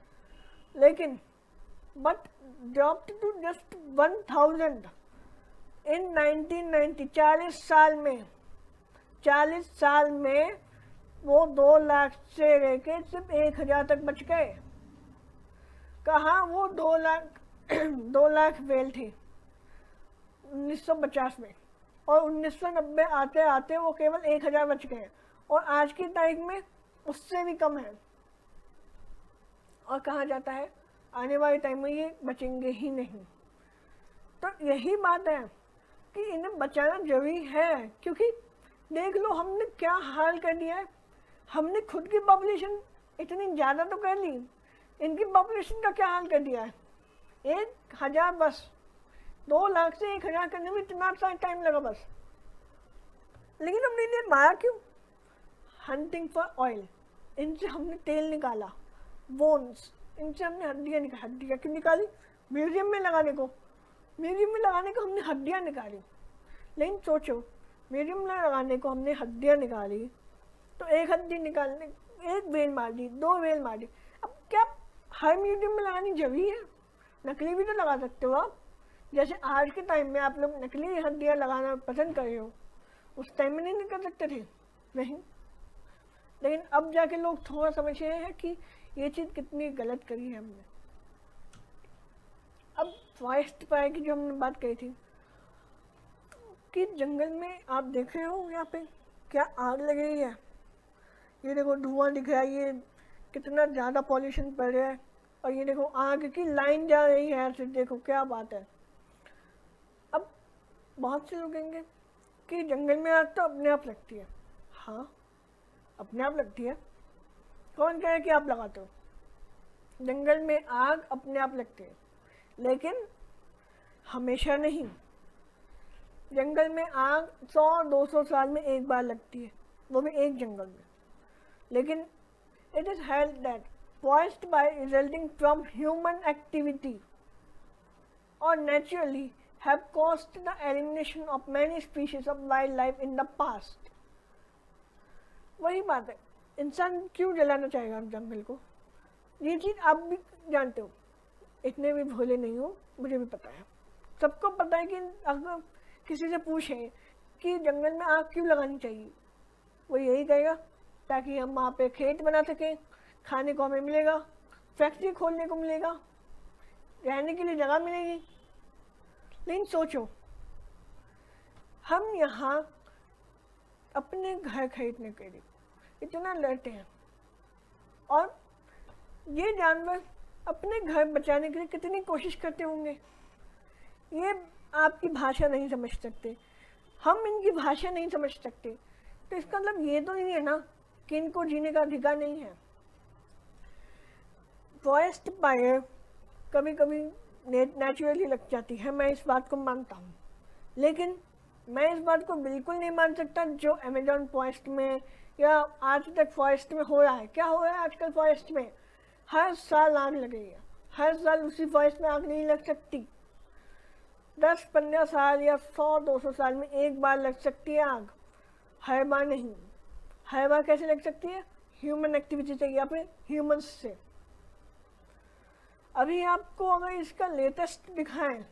लेकिन बट ड्रॉप्ड टू जस्ट 1000 इन 1990। 40 साल में वो 2 लाख से लेके सिर्फ 1000 तक बच गए। कहाँ वो 2 लाख व्हेल थी 1950 में, और 1990 आते आते वो केवल 1000 बच गए, और आज की तारीख में उससे भी कम है। और कहाँ जाता है, आने वाले टाइम में ये बचेंगे ही नहीं। तो यही बात है कि इन्हें बचाना जरूरी है, क्योंकि देख लो हमने क्या हाल कर दिया है। हमने खुद की पॉपुलेशन इतनी ज़्यादा तो कर ली, इनकी पॉपुलेशन का क्या हाल कर दिया है। 1000 बस, 2 लाख से 1000 करने में इतना सा टाइम लगा बस। लेकिन हमने इन्हें मारा क्यों? Hunting for oil. इनसे हमने तेल निकाला, बोन्स, इनसे हमने हड्डियाँ क्यों निकाली? म्यूजियम में लगाने को हमने हड्डियाँ निकाली। लेकिन सोचो, म्यूजियम में लगाने को हमने हड्डियाँ निकाली, तो एक हड्डी निकालने, एक व्हेल मार दी, 2 व्हेल मार दी। अब क्या हर म्यूजियम में लगानी जरूरी है? नकली भी तो लगा सकते हो आप। जैसे आज के टाइम में आप लोग नकली हड्डियाँ लगाना पसंद कर रहे हो, उस टाइम में नहीं कर सकते थे? नहीं। लेकिन अब जाके लोग थोड़ा समझ रहे हैं कि ये चीज़ कितनी गलत करी है हमने। अब फॉरेस्ट फायर की जो हमने बात कही थी कि जंगल में आप देख रहे हो यहाँ पे क्या आग लग रही है। ये देखो धुआं दिख रहा है, कितना ज़्यादा पॉल्यूशन बढ़ रहा है। और ये देखो आग की लाइन जा रही है ऐसे, देखो क्या बात है। अब बहुत से लोग कहेंगे कि जंगल में आग तो अपने आप लगती है। हाँ, अपने आप लगती है। कौन कह रहा है कि आप लगाते हो? जंगल में आग अपने आप लगती है, लेकिन हमेशा नहीं। जंगल में आग 100-200 साल में एक बार लगती है, वो भी एक जंगल में। लेकिन it is held that forest fire resulting from human activity or naturally have caused the elimination of many species of wildlife in the past। वही बात है, इंसान क्यों जलाना चाहेगा जंगल को? ये चीज़ आप भी जानते हो, इतने भी भोले नहीं हो, मुझे भी पता है। सबको पता है कि अगर किसी से पूछें कि जंगल में आग क्यों लगानी चाहिए, वो यही कहेगा ताकि हम वहाँ पे खेत बना सकें, खाने को हमें मिलेगा, फैक्ट्री खोलने को मिलेगा, रहने के लिए जगह मिलेगी। लेकिन सोचो, हम यहाँ अपने घर खरीदने के लिए इतना लड़ते हैं, और ये जानवर अपने घर बचाने के लिए कितनी कोशिश करते होंगे। ये आपकी भाषा नहीं समझ सकते, हम इनकी भाषा नहीं समझ सकते, तो इसका मतलब ये तो नहीं है ना कि इनको जीने का अधिकार नहीं है। फॉरेस्ट फायर कभी कभी नेचुरली लग जाती है, मैं इस बात को मानता हूँ। लेकिन मैं इस बात को बिल्कुल नहीं मान सकता जो अमेजोन फॉरेस्ट में या आज तक फॉरेस्ट में हो रहा है। क्या हो रहा है आजकल फॉरेस्ट में? हर साल आग लग रही है, हर साल उसी फॉरेस्ट में आग नहीं लग सकती। 10-15 साल या 100-200 साल में एक बार लग सकती है आग, हर बार नहीं। हर बार कैसे लग सकती है? ह्यूमन एक्टिविटी से या फिर ह्यूमंस से। अभी आपको अगर इसका लेटेस्ट दिखाएं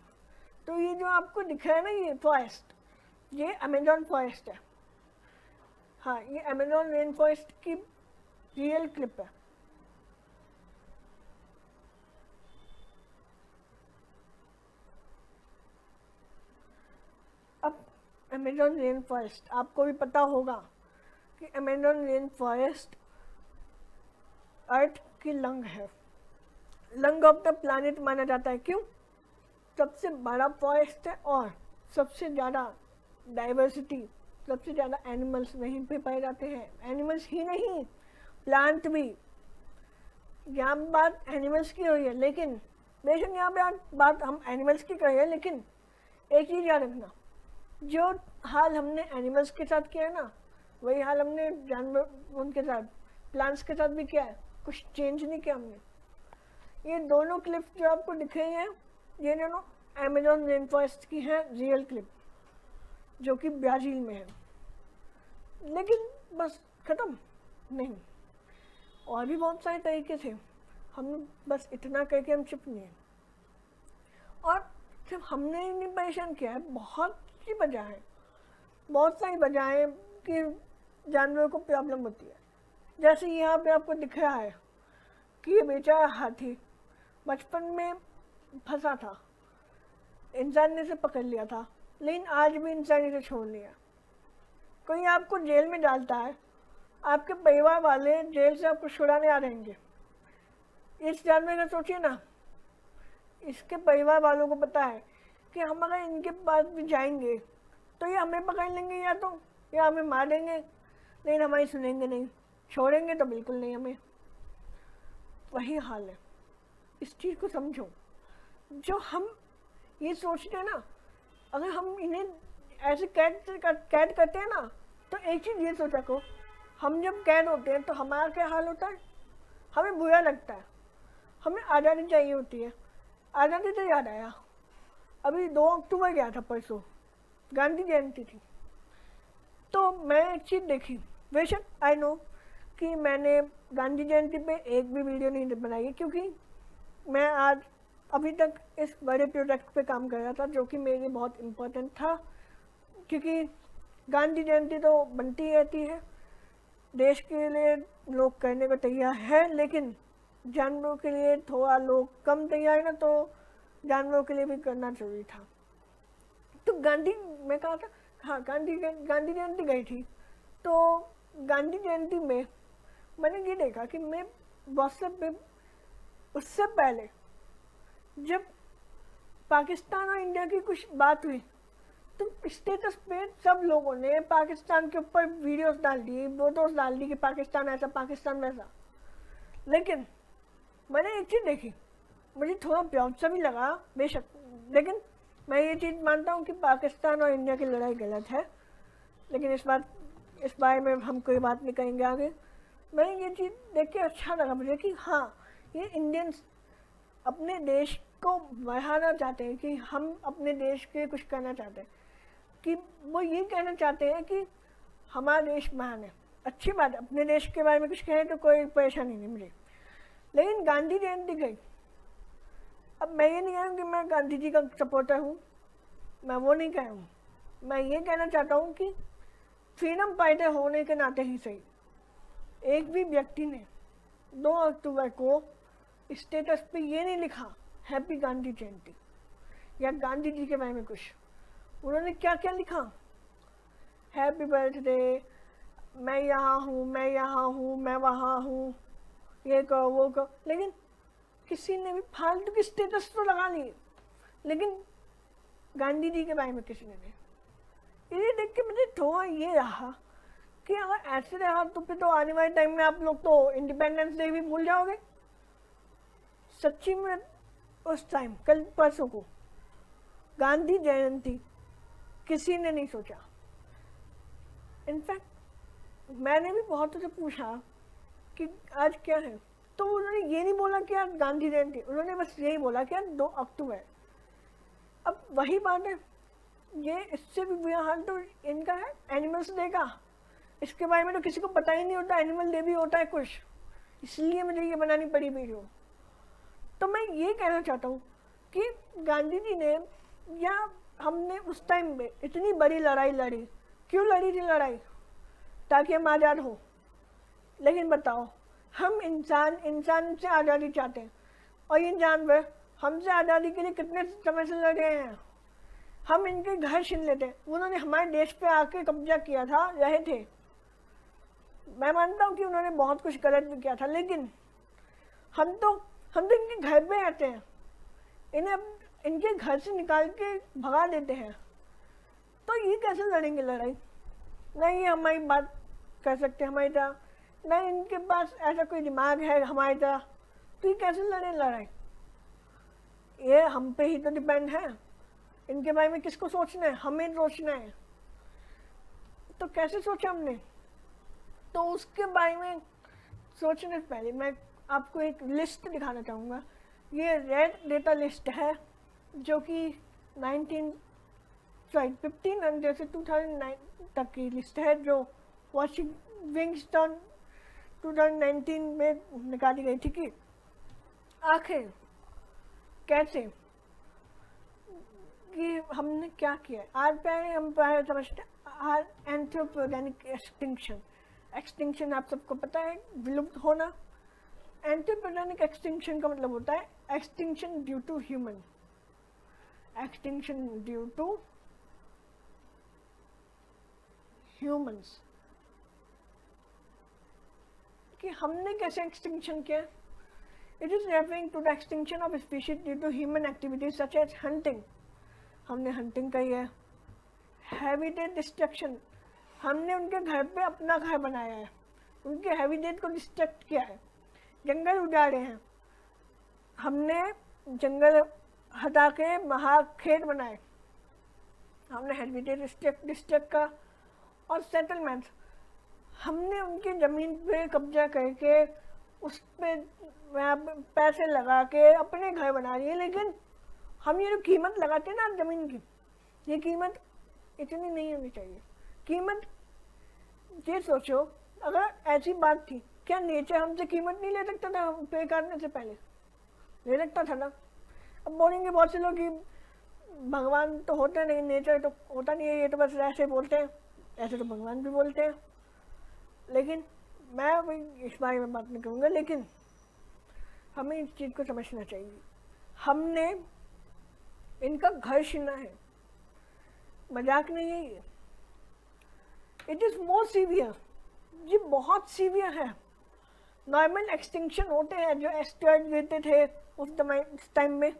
तो ये जो आपको दिख रहा है ना, ये फॉरेस्ट, ये अमेजोन फॉरेस्ट है। हाँ, ये अमेजोन रेन फॉरेस्ट की रियल क्लिप है। अब अमेजोन रेन फॉरेस्ट, आपको भी पता होगा कि अमेजोन रेन फॉरेस्ट अर्थ की लंग है, लंग ऑफ द प्लैनेट माना जाता है। क्यों? सबसे बड़ा फॉरेस्ट है और सबसे ज़्यादा डाइवर्सिटी, सबसे ज़्यादा एनिमल्स वहीं पे पाए जाते हैं। एनिमल्स ही नहीं, प्लांट भी। यहाँ बात एनिमल्स की हुई है, लेकिन बेशक यहाँ पे बात हम एनिमल्स की कर रहे हैं, लेकिन एक चीज़ याद रखना, जो हाल हमने एनिमल्स के साथ किया है ना, वही हाल हमने जानवर उनके साथ, प्लांट्स के साथ भी किया है। कुछ चेंज नहीं किया हमने। ये दोनों क्लिप जो आपको दिख रही हैं, ये दोनों अमेजोन रेन फॉरेस्ट की हैं रियल क्लिप, जो कि ब्राज़ील में है। लेकिन बस ख़त्म नहीं, और भी बहुत सारे तरीके थे, हम बस इतना करके हम चुप नहीं हैं। और सिर्फ हमने ही नहीं परेशान किया है, बहुत सी वजह है, बहुत सारी वजह है कि जानवरों को प्रॉब्लम होती है। जैसे यहाँ पे आपको दिख रहा है कि ये बेचारा हाथी बचपन में फंसा था, इंसान ने इसे पकड़ लिया था, लेकिन आज भी इंसान इसे छोड़ लिया। कोई आपको जेल में डालता है, आपके परिवार वाले जेल से आपको छुड़ाने आ रहेंगे। इस जानवर का सोचिए ना, इसके परिवार वालों को पता है कि हम अगर इनके पास भी जाएंगे तो ये हमें पकड़ लेंगे या हमें मार देंगे, लेकिन हमारी सुनेंगे नहीं, छोड़ेंगे तो बिल्कुल नहीं हमें। वही हाल है, इस चीज़ को समझो। जो हम ये सोचते हैं ना, अगर हम इन्हें ऐसे कैद करते हैं ना, तो एक चीज़ ये सोचा को, हम जब कैद होते हैं तो हमारा क्या हाल होता है? हमें बुरा लगता है, हमें आज़ादी चाहिए होती है। आज़ादी तो याद आया, अभी 2 अक्टूबर गया था, परसों गांधी जयंती थी, तो मैं एक चीज़ देखी। बेशक आई नो कि मैंने गांधी जयंती पे एक भी वीडियो नहीं बनाई है, क्योंकि मैं आज अभी तक इस बड़े प्रोजेक्ट पे काम कर रहा था जो कि मेरे लिए बहुत इम्पोर्टेंट था। क्योंकि गांधी जयंती तो बनती रहती है, देश के लिए लोग करने को तैयार है, लेकिन जानवरों के लिए थोड़ा लोग कम तैयार है ना, तो जानवरों के लिए भी करना जरूरी था। तो मैं कहा था, हाँ गांधी जयंती गई थी, तो गांधी जयंती में मैंने ये देखा कि मैं व्हाट्सएप पे उससे पहले जब पाकिस्तान और इंडिया की कुछ बात हुई तो स्टेटस पे सब लोगों ने पाकिस्तान के ऊपर वीडियोस डाल दी, फोटोज डाल दी कि पाकिस्तान ऐसा पाकिस्तान वैसा। लेकिन मैंने एक चीज़ देखी, मुझे थोड़ा प्यार सा भी लगा बेशक, लेकिन मैं ये चीज़ मानता हूँ कि पाकिस्तान और इंडिया की लड़ाई गलत है। लेकिन इस बारे में हम कोई बात नहीं करेंगे आगे। मैंने ये चीज़ देख के अच्छा लगा मुझे कि हाँ, ये इंडियंस अपने देश को बढ़ाना चाहते हैं, कि हम अपने देश के कुछ करना चाहते हैं, कि वो ये कहना चाहते हैं कि हमारा देश महान है। अच्छी बात है, अपने देश के बारे में कुछ कहें तो कोई परेशानी नहीं मुझे। लेकिन गांधी जयंती गई, अब मैं ये नहीं कह रहा हूँ कि मैं गांधी जी का सपोर्टर हूँ, मैं वो नहीं कह रहा हूँ। मैं ये कहना चाहता हूँ कि फ्रीडम फाइटर होने के नाते ही सही एक भी व्यक्ति ने 2 अक्टूबर को स्टेटस पे ये नहीं लिखा हैप्पी गांधी जयंती या गांधी जी के बारे में कुछ। उन्होंने क्या क्या लिखा, हैप्पी बर्थडे, मैं यहाँ हूँ, मैं यहाँ हूँ, मैं वहाँ हूँ, ये कहो वो कहो। लेकिन किसी ने भी फालतू की स्टेटस तो लगा ली, लेकिन गांधी जी के बारे में किसी ने नहीं। ये देख के मुझे थोड़ा ये रहा कि अगर ऐसे रहा तो फिर तो आने वाले टाइम में आप लोग तो इंडिपेंडेंस डे भी भूल जाओगे। सच्ची में उस टाइम कल परसों को गांधी जयंती किसी ने नहीं सोचा। इनफैक्ट मैंने भी बहुतों से पूछा कि आज क्या है, तो उन्होंने ये नहीं बोला कि आज गांधी जयंती, उन्होंने बस यही बोला कि आज 2 अक्टूबर। अब वही बात है, ये इससे भी बुरा हाल तो इनका है एनिमल्स डे का। इसके बारे में तो किसी को पता ही नहीं होता, एनिमल डे भी होता है कुछ, इसलिए मुझे ये बनानी पड़ी वीडियो। तो मैं ये कहना चाहता हूँ कि गांधी जी ने या हमने उस टाइम में इतनी बड़ी लड़ाई लड़ी, क्यों लड़ी थी लड़ाई? ताकि हम आज़ाद हो। लेकिन बताओ, हम इंसान से आज़ादी चाहते हैं, और ये जानवर हमसे आज़ादी के लिए कितने समय से लड़ रहे हैं। हम इनके घर छीन लेते हैं, उन्होंने हमारे देश पे आके कब्जा किया था, रहे थे। मैं मानता हूँ कि उन्होंने बहुत कुछ गलत भी किया था, लेकिन हम तो इनके घर पे आते हैं, इन्हें इनके घर से निकाल के भगा देते हैं। तो ये कैसे लड़ेंगे लड़ाई? नहीं, ये हमारी बात कर सकते हमारी तरह, नहीं इनके पास ऐसा कोई दिमाग है हमारी तरह, तो ये कैसे लड़े लड़ाई? ये हम पे ही तो डिपेंड है। इनके बारे में किसको सोचना है? हमें सोचना है। तो कैसे सोचा हमने? तो उसके बारे में सोचने से पहले मैं आपको एक लिस्ट दिखाना चाहूँगा। ये रेड डेटा लिस्ट है जो कि 1500 से 2009 तक की लिस्ट है, जो विंगस्टन 2019 में निकाली गई थी कि आखिर कैसे कि हमने क्या किया। आज पहले हम समझते हैं एंथ्रोपोजेनिक एक्सटिंक्शन आप सबको पता है, विलुप्त होना। एंथ्रोपोजेनिक एक्सटिंक्शन का मतलब होता है extinction due to human, extinction due to humans. कि हमने कैसे एक्सटिंक्शन किया? It is referring to the extinction of species due to human activities such as hunting, हमने हंटिंग कही है। हैबिटेट डिस्ट्रक्शन, हमने उनके घर पे अपना घर बनाया है, उनके हैबिटेट को डिस्ट्रक्ट किया है, जंगल उजाड़े हैं, हमने जंगल हटा के महाखेत बनाए, हमने हैबिटेट डिस्ट्रक्ट का। और सेटलमेंट, हमने उनकी ज़मीन पे कब्जा करके उस पर पैसे लगा के अपने घर बना लिए। लेकिन हम ये जो कीमत लगाते हैं ना ज़मीन की, ये कीमत इतनी नहीं होनी चाहिए। कीमत, ये सोचो अगर ऐसी बात थी, क्या नेचर हमसे कीमत नहीं ले सकता था पे करने से पहले? ले सकता था ना। अब बोलेंगे बहुत से लोग कि भगवान तो होता नहीं, नेचर तो होता नहीं है, ये तो बस ऐसे बोलते हैं। ऐसे तो भगवान भी बोलते हैं, लेकिन मैं इस बारे में बात नहीं करूँगा। लेकिन हमें इस चीज़ को समझना चाहिए, हमने इनका घर छीना है, मजाक नहीं है ये। इट इज़ मोर सीवियर, ये बहुत सीवियर है। नॉर्मल एक्सटिंक्शन होते हैं, जो एस्टेरॉइड गिरते थे उस टाइम में,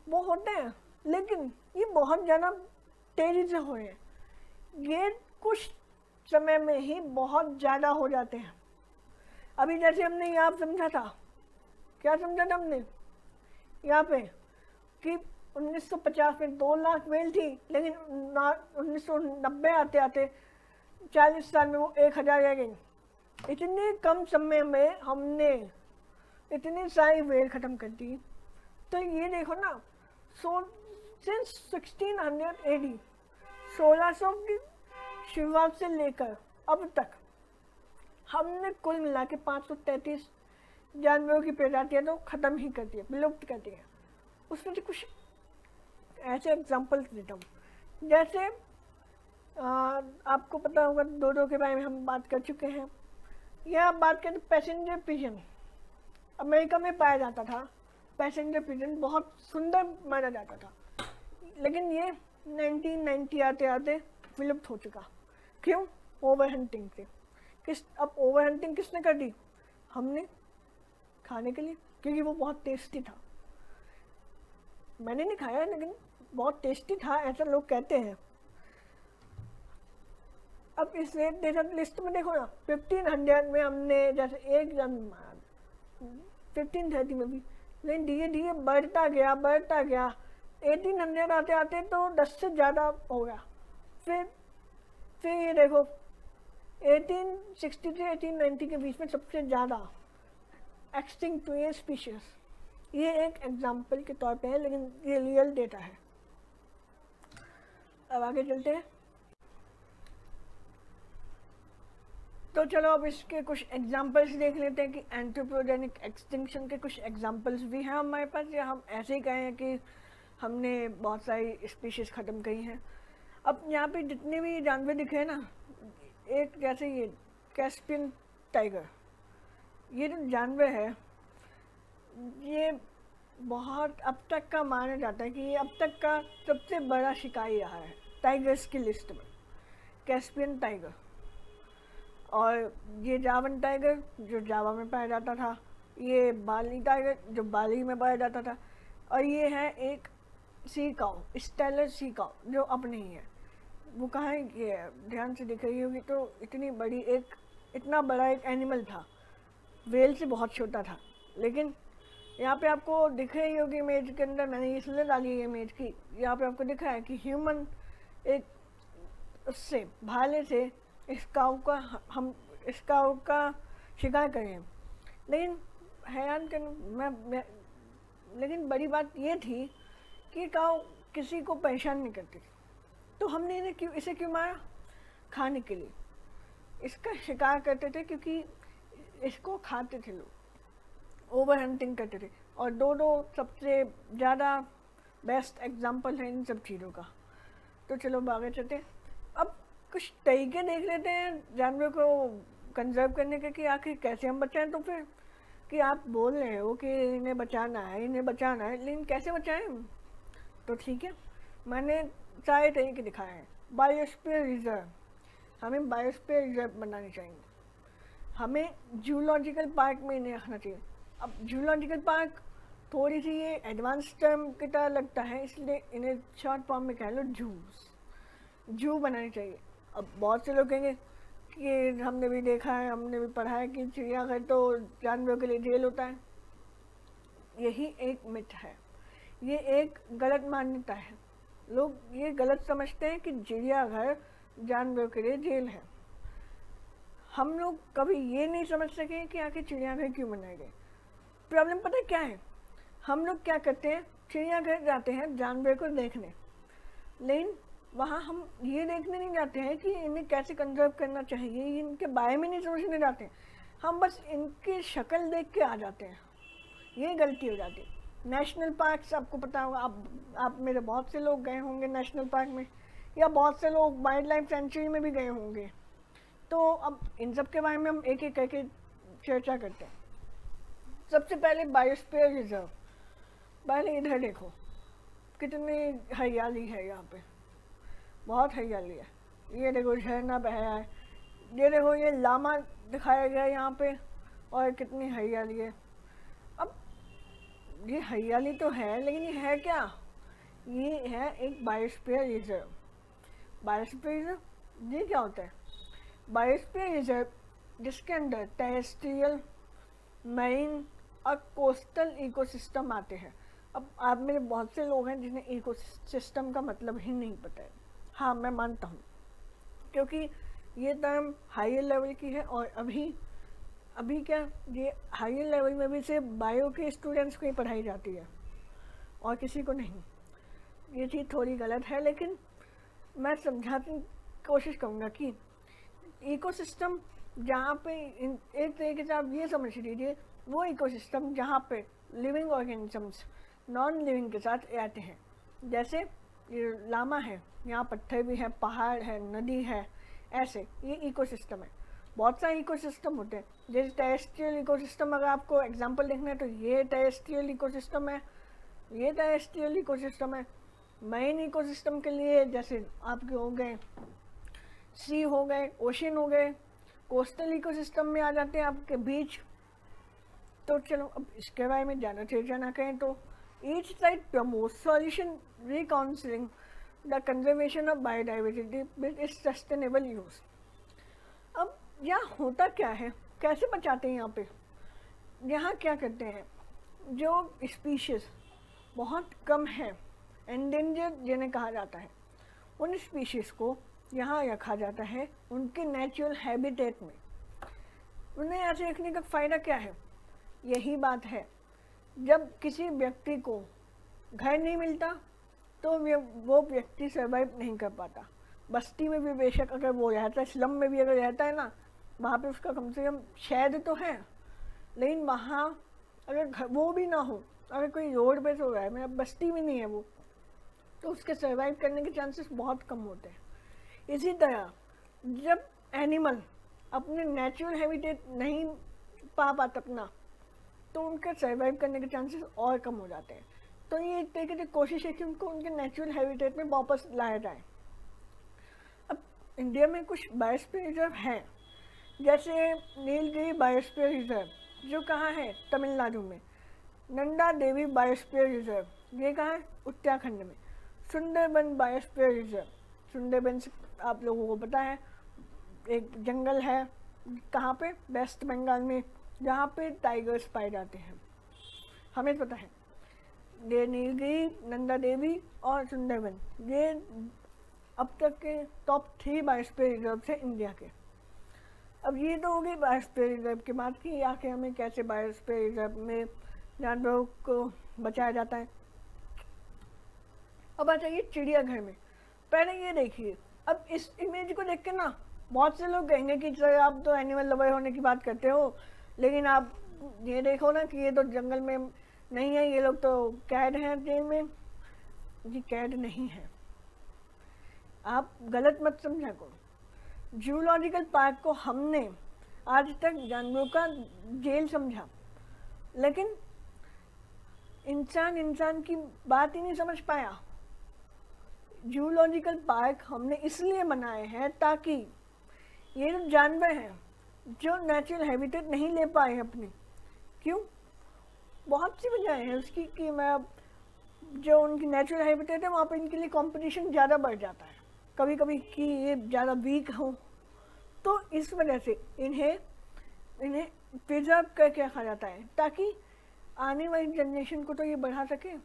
वो होते हैं, लेकिन ये बहुत ज़्यादा तेज़ी से हो रहे हैं। ये कुछ समय में ही बहुत ज़्यादा हो जाते हैं। अभी जैसे हमने यहाँ समझा था, क्या समझा था हमने यहाँ पे कि 1950 में 2 लाख व्हेल थी, लेकिन 1990 आते आते 40 साल में वो 1000 रह गई। इतने कम समय में हमने इतनी सारी व्हेल ख़त्म कर दी। तो ये देखो ना, सिंस 1600 AD, 1600 की शुरुआत से लेकर अब तक हमने कुल मिला के 533 जानवरों की प्रजातियाँ तो ख़त्म ही कर दी है, विलुप्त कर दी है। उसमें से कुछ ऐसे एग्जाम्पल्स देता हूँ। जैसे आपको पता होगा डोडो के बारे में हम बात कर चुके हैं, या आप बात करें तो पैसेंजर पिजन अमेरिका में पाया जाता था। पैसेंजर पिजन बहुत सुंदर माना जाता था, लेकिन ये 1990 आते आते विलुप्त हो चुका। क्यों? ओवर हंटिंग से। अब ओवर हंटिंग किसने कर दी? हमने, खाने के लिए, क्योंकि वो बहुत टेस्टी था। मैंने नहीं खाया, लेकिन बहुत टेस्टी था ऐसा लोग कहते हैं। अब इस लिस्ट में देखो ना, 1500 में हमने जैसे एक जन मारा, 1530 में भी, लेकिन धीरे धीरे बढ़ता गया। 1800 आते आते तो 10 से ज़्यादा हो गया। फिर ये देखो 1860 से 1890 के बीच में सबसे ज़्यादा एक्सटिंक्ट हुए स्पीशीज। ये एक एग्जाम्पल के तौर पे है, लेकिन ये रियल डेटा है। अब आगे चलते हैं। तो चलो अब इसके कुछ एग्जाम्पल्स देख लेते हैं कि एंथ्रोपोजेनिक एक्सटिंक्शन के कुछ एग्जाम्पल्स भी हैं हमारे पास, या हम ऐसे ही कहें कि हमने बहुत सारी स्पीशीज़ ख़त्म की हैं। अब यहाँ पे जितने भी जानवर दिखे हैं ना, एक जैसे ये कैस्पियन टाइगर, ये जो जानवर है ये बहुत अब तक का माना जाता है कि ये अब तक का सबसे बड़ा शिकारी रहा है टाइगर्स की लिस्ट में, कैस्पियन टाइगर। और ये जावन टाइगर जो जावा में पाया जाता था, ये बाली टाइगर जो बाली में पाया जाता था, और ये है एक sea cow, Steller sea cow, जो अब नहीं है। वो कहाँ है? ये ध्यान से दिख रही होगी तो इतना बड़ा एक एनिमल था, वेल से बहुत छोटा था। लेकिन यहाँ पे आपको दिख रही होगी इमेज के अंदर, मैंने इसलिए डाली है इमेज की, यहाँ पे आपको दिख रहा है कि ह्यूमन एक उससे भाले से इस काऊ का शिकार करें। लेकिन हैरान कर लेकिन बड़ी बात ये थी कि काऊ किसी को परेशान नहीं करती थी। तो हमने इसे क्यों मारा? खाने के लिए इसका शिकार करते थे, क्योंकि इसको खाते थे लोग, ओवर हंटिंग करते थे। और डोडो सबसे ज़्यादा बेस्ट एग्जाम्पल है इन सब चीज़ों का। तो चलो आगे चलते हैं। अब कुछ तरीके देख लेते हैं जानवरों को कंजर्व करने के कि आखिर कैसे हम बचाएं। तो फिर कि आप बोल रहे हो कि इन्हें बचाना है, लेकिन कैसे बचाएं? तो ठीक है, मैंने सारे तरीके दिखाए हैं। बायोस्फीयर रिजर्व, हमें बायोस्फीयर रिजर्व बनानी चाहिए। हमें जूलॉजिकल पार्क में इन्हें रखना चाहिए। अब जूलॉजिकल पार्क थोड़ी सी ये एडवांस टर्म की तरह लगता है, इसलिए इन्हें शॉर्ट फॉर्म में कह लो जू बनानी चाहिए। अब बहुत से लोग कहेंगे कि हमने भी देखा है, हमने भी पढ़ा है कि चिड़ियाघर तो जानवरों के लिए जेल होता है। यही एक मिथ है, ये एक गलत मान्यता है। लोग ये गलत समझते हैं कि चिड़ियाघर जानवरों के लिए जेल है। हम लोग कभी ये नहीं समझ सके कि आखिर चिड़ियाघर क्यों बनाए गए। प्रॉब्लम पता है क्या है? हम लोग क्या करते हैं, चिड़ियाघर जाते हैं जानवर को देखने, लेकिन वहाँ हम ये देखने नहीं जाते हैं कि इन्हें कैसे कंजर्व करना चाहिए, इनके बारे में नहीं सोचने जाते हैं। हम बस इनकी शक्ल देख के आ जाते हैं, ये गलती हो जाती है। नेशनल पार्क्स आपको पता होगा, आप मेरे बहुत से लोग गए होंगे नेशनल पार्क में, या बहुत से लोग वाइल्ड लाइफ सेंचुरी में भी गए होंगे। तो अब इन सब के बारे में हम एक एक करके चर्चा करते हैं। सबसे पहले बायोस्फीयर रिजर्व। पहले इधर देखो कितनी हरियाली है, यहाँ पे बहुत हरियाली है। ये देखो झरना बह रहा है, ये देखो ये लामा दिखाया गया यहाँ पे, और कितनी हरियाली है। अब ये हरियाली तो है, लेकिन ये है क्या? ये है एक बायोस्फीयर रिजर्व। बायोस्फीयर रिजर्व ये क्या होता है? बायोस्फीयर रिजर्व जिसके अंदर टेरेस्ट्रियल, मैरीन और कोस्टल इकोसिस्टम आते हैं। अब आप मेरे बहुत से लोग हैं जिन्हें इकोसिस्टम का मतलब ही नहीं पता है। हाँ, मैं मानता हूँ, क्योंकि ये टर्म हायर लेवल की है और अभी क्या ये हायर लेवल में भी सिर्फ बायो के स्टूडेंट्स को ही पढ़ाई जाती है और किसी को नहीं। ये चीज़ थोड़ी गलत है, लेकिन मैं समझाने की कोशिश करूँगा कि इकोसिस्टम जहाँ पे एक तरीके से आप ये समझ लीजिए, वो इकोसिस्टम जहाँ पे लिविंग ऑर्गेनिजम्स नॉन लिविंग के साथ रहते हैं। जैसे ये लामा है, यहाँ पत्थर भी है, पहाड़ है, नदी है, ऐसे ये इकोसिस्टम है। बहुत सारे इकोसिस्टम होते हैं, जैसे टेरेस्ट्रियल इकोसिस्टम। अगर आपको एग्जांपल देखना है तो ये टेरेस्ट्रियल इकोसिस्टम है, ये टेरेस्ट्रियल इकोसिस्टम है। मैरीन इकोसिस्टम के लिए जैसे आपके हो गए सी हो गए, ओशन हो गए। कोस्टल इकोसिस्टम में आ जाते हैं आपके बीच। तो चलो अब इसके बारे में ज़्यादा चर्चा ना करें तो each side promote solution reconciling the conservation of biodiversity with its sustainable use. अब यहाँ होता क्या है, कैसे बचाते हैं? यहाँ पे यहाँ क्या करते हैं, जो स्पीशीज़ बहुत कम है, एंडेंजर्ड जिन्हें कहा जाता है, उन स्पीशीज़ को यहाँ रखा जाता है उनके नेचुरल हैबिटेट में। उन्हें ऐसे रखने का फ़ायदा क्या है? यही बात है, जब किसी व्यक्ति को घर नहीं मिलता तो वो व्यक्ति सर्वाइव नहीं कर पाता। बस्ती में भी बेशक अगर वो रहता है, स्लम में भी अगर रहता है ना, वहाँ पे उसका कम से कम शहद तो है, लेकिन वहाँ अगर वो भी ना हो, अगर कोई रोड पे सो रहा है, मेरा बस्ती में नहीं है वो, तो उसके सर्वाइव करने के चांसेस बहुत कम होते हैं। इसी तरह जब एनिमल अपने नेचुरल हैबिटेट नहीं पा पाता अपना, तो उनका सर्वाइव करने के चांसेस और कम हो जाते हैं। तो ये एक तरीके से कोशिश है कि उनको उनके नेचुरल हैबिटेट में वापस लाया जाए। अब इंडिया में कुछ बायोस्फीयर रिजर्व हैं, जैसे नीलगिरी बायोस्फीयर रिजर्व जो कहाँ है? तमिलनाडु में। नंदा देवी बायोस्फीयर रिजर्व ये कहाँ है? उत्तराखंड में। सुंदरबन बायोस्फीयर रिजर्व, सुंदरबन से आप लोगों को पता है एक जंगल है, कहाँ पे? वेस्ट बंगाल में, जहाँ पे टाइगर्स पाए जाते हैं, हमें पता है। ये नीलगिरी, नंदा देवी और सुंदरबन ये अब तक के टॉप 3 बायोस्फीयर रिजर्व है इंडिया के। अब ये तो हो गई बायोस्फीयर रिजर्व की बात की, आके हमें कैसे बायोस्फीयर रिजर्व में जानवरों को बचाया जाता है। अब आ जाइए चिड़ियाघर में। पहले ये देखिए, अब इस इमेज को देख के ना बहुत से लोग कहेंगे कि सर आप तो एनिमल लवर होने की बात करते हो, लेकिन आप ये देखो ना कि ये तो जंगल में नहीं है, ये लोग तो कैद हैं जेल में। ये कैद नहीं है, आप गलत मत समझा करो। जूलॉजिकल पार्क को हमने आज तक जानवरों का जेल समझा, लेकिन इंसान की बात ही नहीं समझ पाया। जूलॉजिकल पार्क हमने इसलिए बनाए हैं ताकि ये जो जानवर हैं जो नेचुरल हैबिटेट नहीं ले पाए अपने, क्यों? बहुत सी वजह है उसकी कि मैं अब जो उनकी नेचुरल हैबिटेट है वहाँ पे इनके लिए कंपटीशन ज़्यादा बढ़ जाता है, कभी कभी कि ये ज़्यादा वीक हो, तो इस वजह से इन्हें प्रिजर्व करके रखा जाता है ताकि आने वाली जनरेशन को तो ये बढ़ा सके,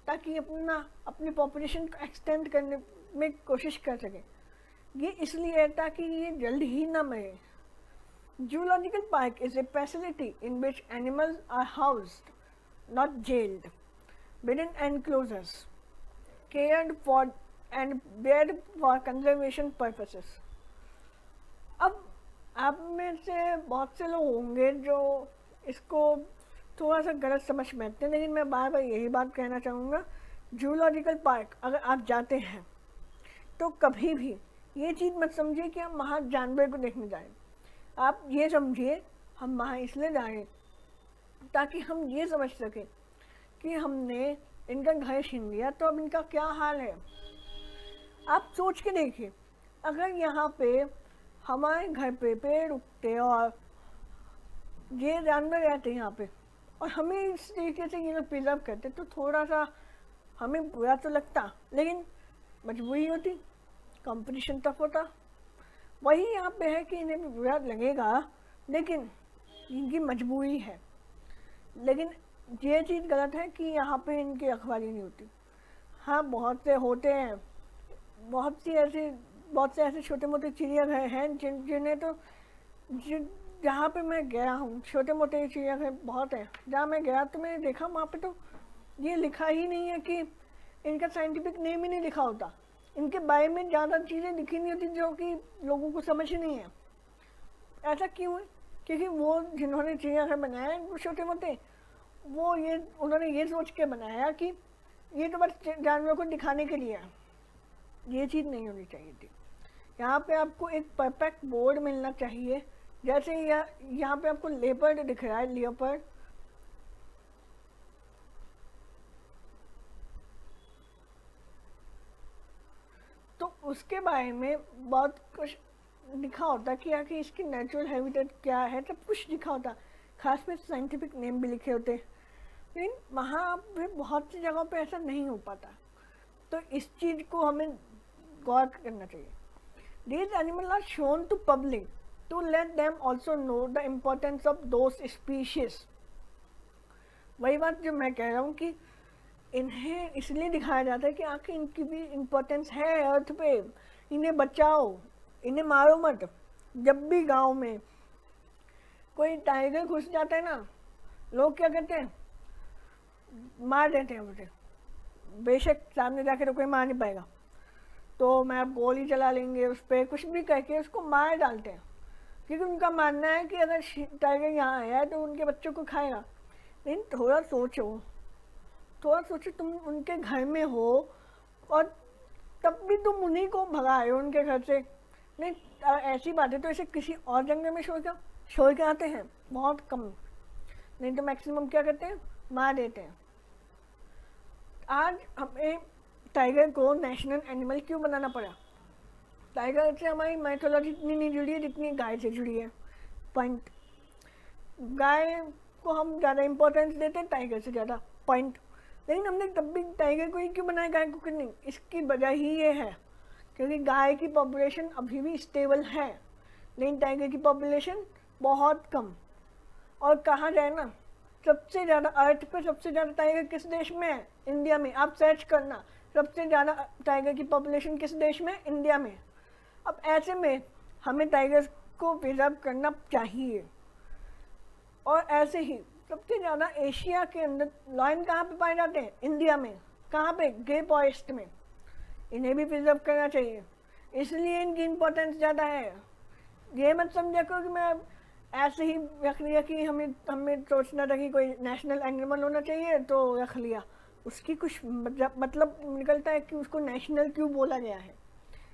ताकि अपनी पॉपुलेशन को एक्सटेंड करने में कोशिश कर सके। ये इसलिए है ताकि ये जल्द ही ना मरे। Zoological park is a facility in which animals are housed, not jailed, within enclosures, cared for and bred for conservation purposes. अब आप में से बहुत से लोग होंगे जो इसको थोड़ा सा गलत समझ बैठते हैं, लेकिन मैं बार बार यही बात कहना चाहूँगा, जूलॉजिकल पार्क अगर आप जाते हैं तो कभी भी ये चीज़ मत समझिए कि हम वहाँ जानवर को देखने जाएं। आप ये समझिए हम वहाँ इसलिए जाएं ताकि हम ये समझ सकें कि हमने इनका घर छीन लिया तो अब इनका क्या हाल है। आप सोच के देखिए, अगर यहाँ पे हमारे घर पे पेड़ उगते और ये जानवर रहते हैं यहाँ पे और हमें इस तरीके से ये लोग प्रिजर्व करते, तो थोड़ा सा हमें बुरा तो लगता, लेकिन मजबूरी होती, कंपटीशन टफ होता। वही यहाँ पे है कि इन्हें भी बुरा लगेगा, लेकिन इनकी मजबूरी है। लेकिन ये चीज़ गलत है कि यहाँ पे इनकी रखवाली नहीं होती। हाँ, बहुत से होते हैं, बहुत से ऐसे छोटे मोटे चिड़ियाघर हैं जिन्हें तो जहाँ पे मैं गया हूँ, छोटे मोटे चिड़ियाघर बहुत हैं जहाँ मैं गया, तो मैंने देखा वहाँ पे तो ये लिखा ही नहीं है कि इनका साइंटिफिक नेम ही नहीं लिखा होता, इनके बारे में ज़्यादा चीज़ें लिखी नहीं होती जो कि लोगों को समझ नहीं है। ऐसा क्यों है? क्योंकि वो जिन्होंने चिड़ियाघर बनाया है वो छोटे मोटे, उन्होंने ये सोच के बनाया कि ये तो बस जानवरों को दिखाने के लिए है। ये चीज़ नहीं होनी चाहिए थी। यहाँ पे आपको एक परफेक्ट बोर्ड मिलना चाहिए। जैसे यहाँ पे आपको लेपर्ड दिख रहा है, लियोपर्ड, तो उसके बारे में बहुत कुछ लिखा होता कि आखिर इसकी नेचुरल हैबिटेट क्या है, सब कुछ लिखा होता, खास में साइंटिफिक नेम भी लिखे होते। लेकिन वहाँ पे बहुत सी जगहों पे ऐसा नहीं हो पाता, तो इस चीज़ को हमें गौर करना चाहिए। These animals are shown to public to let them also know the importance of those species. वही बात जो मैं कह रहा हूँ कि इन्हें इसलिए दिखाया जाता है कि आखिर इनकी भी इम्पोर्टेंस है अर्थ पे, इन्हें बचाओ, इन्हें मारो मत। जब भी गांव में कोई टाइगर घुस जाता है ना, लोग क्या करते हैं, मार देते हैं उसे। बेशक सामने जाके तो कोई मार नहीं पाएगा, तो मैं अब गोली चला लेंगे उस पर, कुछ भी करके उसको मार डालते हैं, क्योंकि उनका मानना है कि अगर टाइगर यहाँ आया है तो उनके बच्चों को खाएगा। लेकिन थोड़ा सोचो, तुम उनके घर में हो और तब भी तुम उन्हीं को भगाए हो उनके घर से। नहीं, ऐसी बात है तो इसे किसी और जंगल में छोड़ के आते हैं, बहुत कम, नहीं तो मैक्सिमम क्या करते हैं, मार देते हैं। आज हमें टाइगर को नेशनल एनिमल क्यों बनाना पड़ा? टाइगर से हमारी माइथोलॉजी इतनी नहीं जुड़ी है जितनी गाय से जुड़ी है। पॉइंट। गाय को हम ज़्यादा इम्पोर्टेंस देते हैं टाइगर से ज़्यादा, पॉइंट। लेकिन हमने तब भी टाइगर को ही क्यों बनाया, गाय को क्यों नहीं? इसकी वजह ही ये है क्योंकि गाय की पॉपुलेशन अभी भी स्टेबल है, लेकिन टाइगर की पॉपुलेशन बहुत कम। और कहा जाए ना, सबसे ज़्यादा अर्थ पे सबसे ज़्यादा टाइगर किस देश में है? इंडिया में। आप सर्च करना, सबसे ज़्यादा टाइगर की पॉपुलेशन किस देश में? इंडिया में। अब ऐसे में हमें टाइगर्स को प्रिजर्व करना चाहिए। और ऐसे ही सबसे ज़्यादा एशिया के अंदर लायन कहाँ पे पाए जाते हैं? इंडिया में। कहाँ पे? ग्रे फॉरेस्ट में। इन्हें भी प्रिजर्व करना चाहिए, इसलिए इनकी इम्पोर्टेंस ज़्यादा है। ये मत समझा करो कि मैं ऐसे ही रख लिया कि हमें सोचना था कि कोई नेशनल एनिमल होना चाहिए तो रख लिया, उसकी कुछ मतलब निकलता है कि उसको नेशनल क्यों बोला गया है।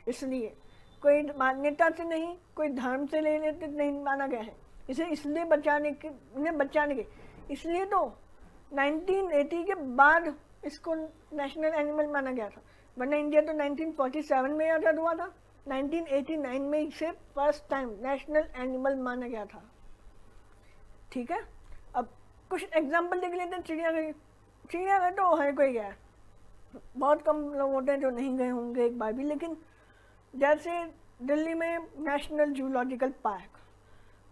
इसलिए कोई मान्यता से नहीं, कोई धर्म से ले लेते नहीं माना गया है इसे, इसलिए इन्हें बचाने के इसलिए तो 1980 के बाद इसको नेशनल एनिमल माना गया था, वरना इंडिया तो 1947 में आज़ाद हुआ था। 1989 में इसे फर्स्ट टाइम नेशनल एनिमल माना गया था। ठीक है, अब कुछ एग्जाम्पल देख लेते हैं। चिड़ियाघर तो हर कोई गया है, बहुत कम लोग होते हैं जो नहीं गए होंगे एक बार भी। लेकिन जैसे दिल्ली में नेशनल जूलॉजिकल पार्क,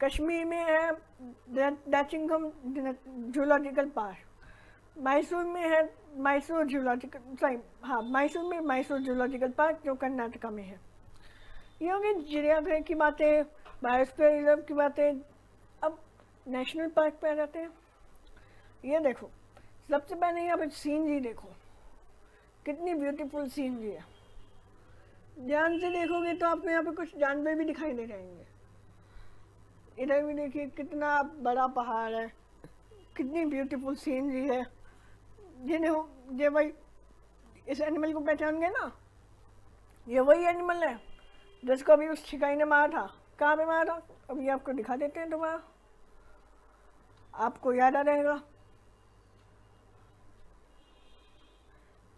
कश्मीर में है डैचिंगम जूलॉजिकल पार्क, मैसूर में है मैसूर जूलॉजिकल पार्क जो कर्नाटका में है। ये हो गई चिड़ियाघर की बातें, बायोस्फीयर रिजर्व की बातें। अब नेशनल पार्क पे आ जाते हैं। ये देखो, सबसे पहले यहाँ पे सीनरी देखो, कितनी ब्यूटीफुल सीनरी है। ध्यान से देखोगे तो आपको यहाँ पे कुछ जानवर भी दिखाई दे जाएंगे। इधर भी देखिए कितना बड़ा पहाड़ है, कितनी ब्यूटीफुल सीनरी है। ये भाई इस एनिमल को पहचान गए ना, ये वही एनिमल है जिसको अभी उस शिकारी ने मारा था। कहाँ पे मारा था? अभी आपको दिखा देते हैं दोबारा, आपको याद आ रहेगा।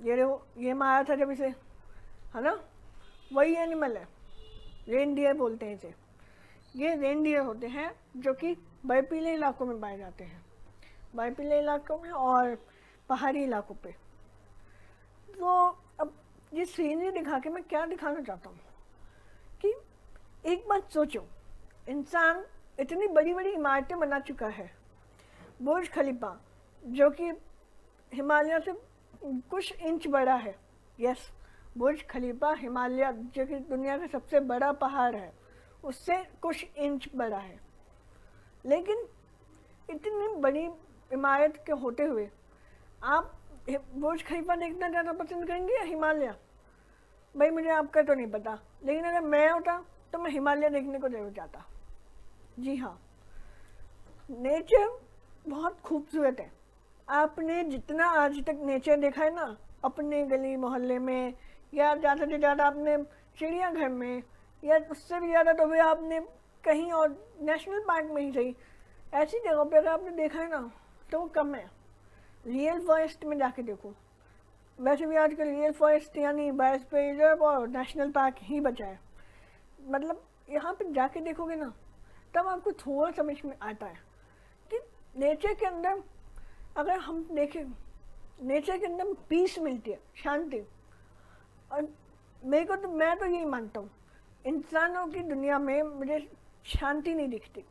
ये देखो, ये मारा था जब इसे, है ना, वही एनिमल है। रेनडियर बोलते हैं इसे। ये रेनडियर होते हैं जो कि बर्फीले इलाकों में पाए जाते हैं, बर्फीले इलाकों में और पहाड़ी इलाकों पे। तो अब ये सीनरी दिखा के मैं क्या दिखाना चाहता हूँ कि एक बात सोचो, इंसान इतनी बड़ी बड़ी इमारतें बना चुका है। बुर्ज खलीफा जो कि हिमालय से कुछ इंच बड़ा है, यस, बुर्ज खलीफा हिमालय जो कि दुनिया का सबसे बड़ा पहाड़ है उससे कुछ इंच बड़ा है, लेकिन इतनी बड़ी इमारत के होते हुए आप बुर्ज खलीफा देखना ज़्यादा पसंद करेंगे या हिमालय? भाई मुझे आपका तो नहीं पता, लेकिन अगर मैं होता तो मैं हिमालय देखने को जरूर जाता। जी हाँ, नेचर बहुत खूबसूरत है। आपने जितना आज तक नेचर देखा है ना अपने गली मोहल्ले में, या ज़्यादा से ज़्यादा आपने चिड़ियाघर में, या उससे भी ज़्यादा तो भी आपने कहीं और नेशनल पार्क में ही सही, ऐसी जगहों पर अगर आपने देखा है ना तो वो कम है। रियल फॉरेस्ट में जाके देखो, वैसे भी आजकल रियल फॉरेस्ट यानी बायोस्फीयर रिजर्व और नेशनल पार्क ही बचा है। मतलब यहाँ पे जाके देखोगे ना तब आपको थोड़ा समझ में आता है कि नेचर के अंदर अगर हम देखें, नेचर के अंदर पीस मिलती है, शांति। और मेरे को तो, मैं तो यही मानता हूँ, इंसानों की दुनिया में मुझे शांति नहीं दिखती,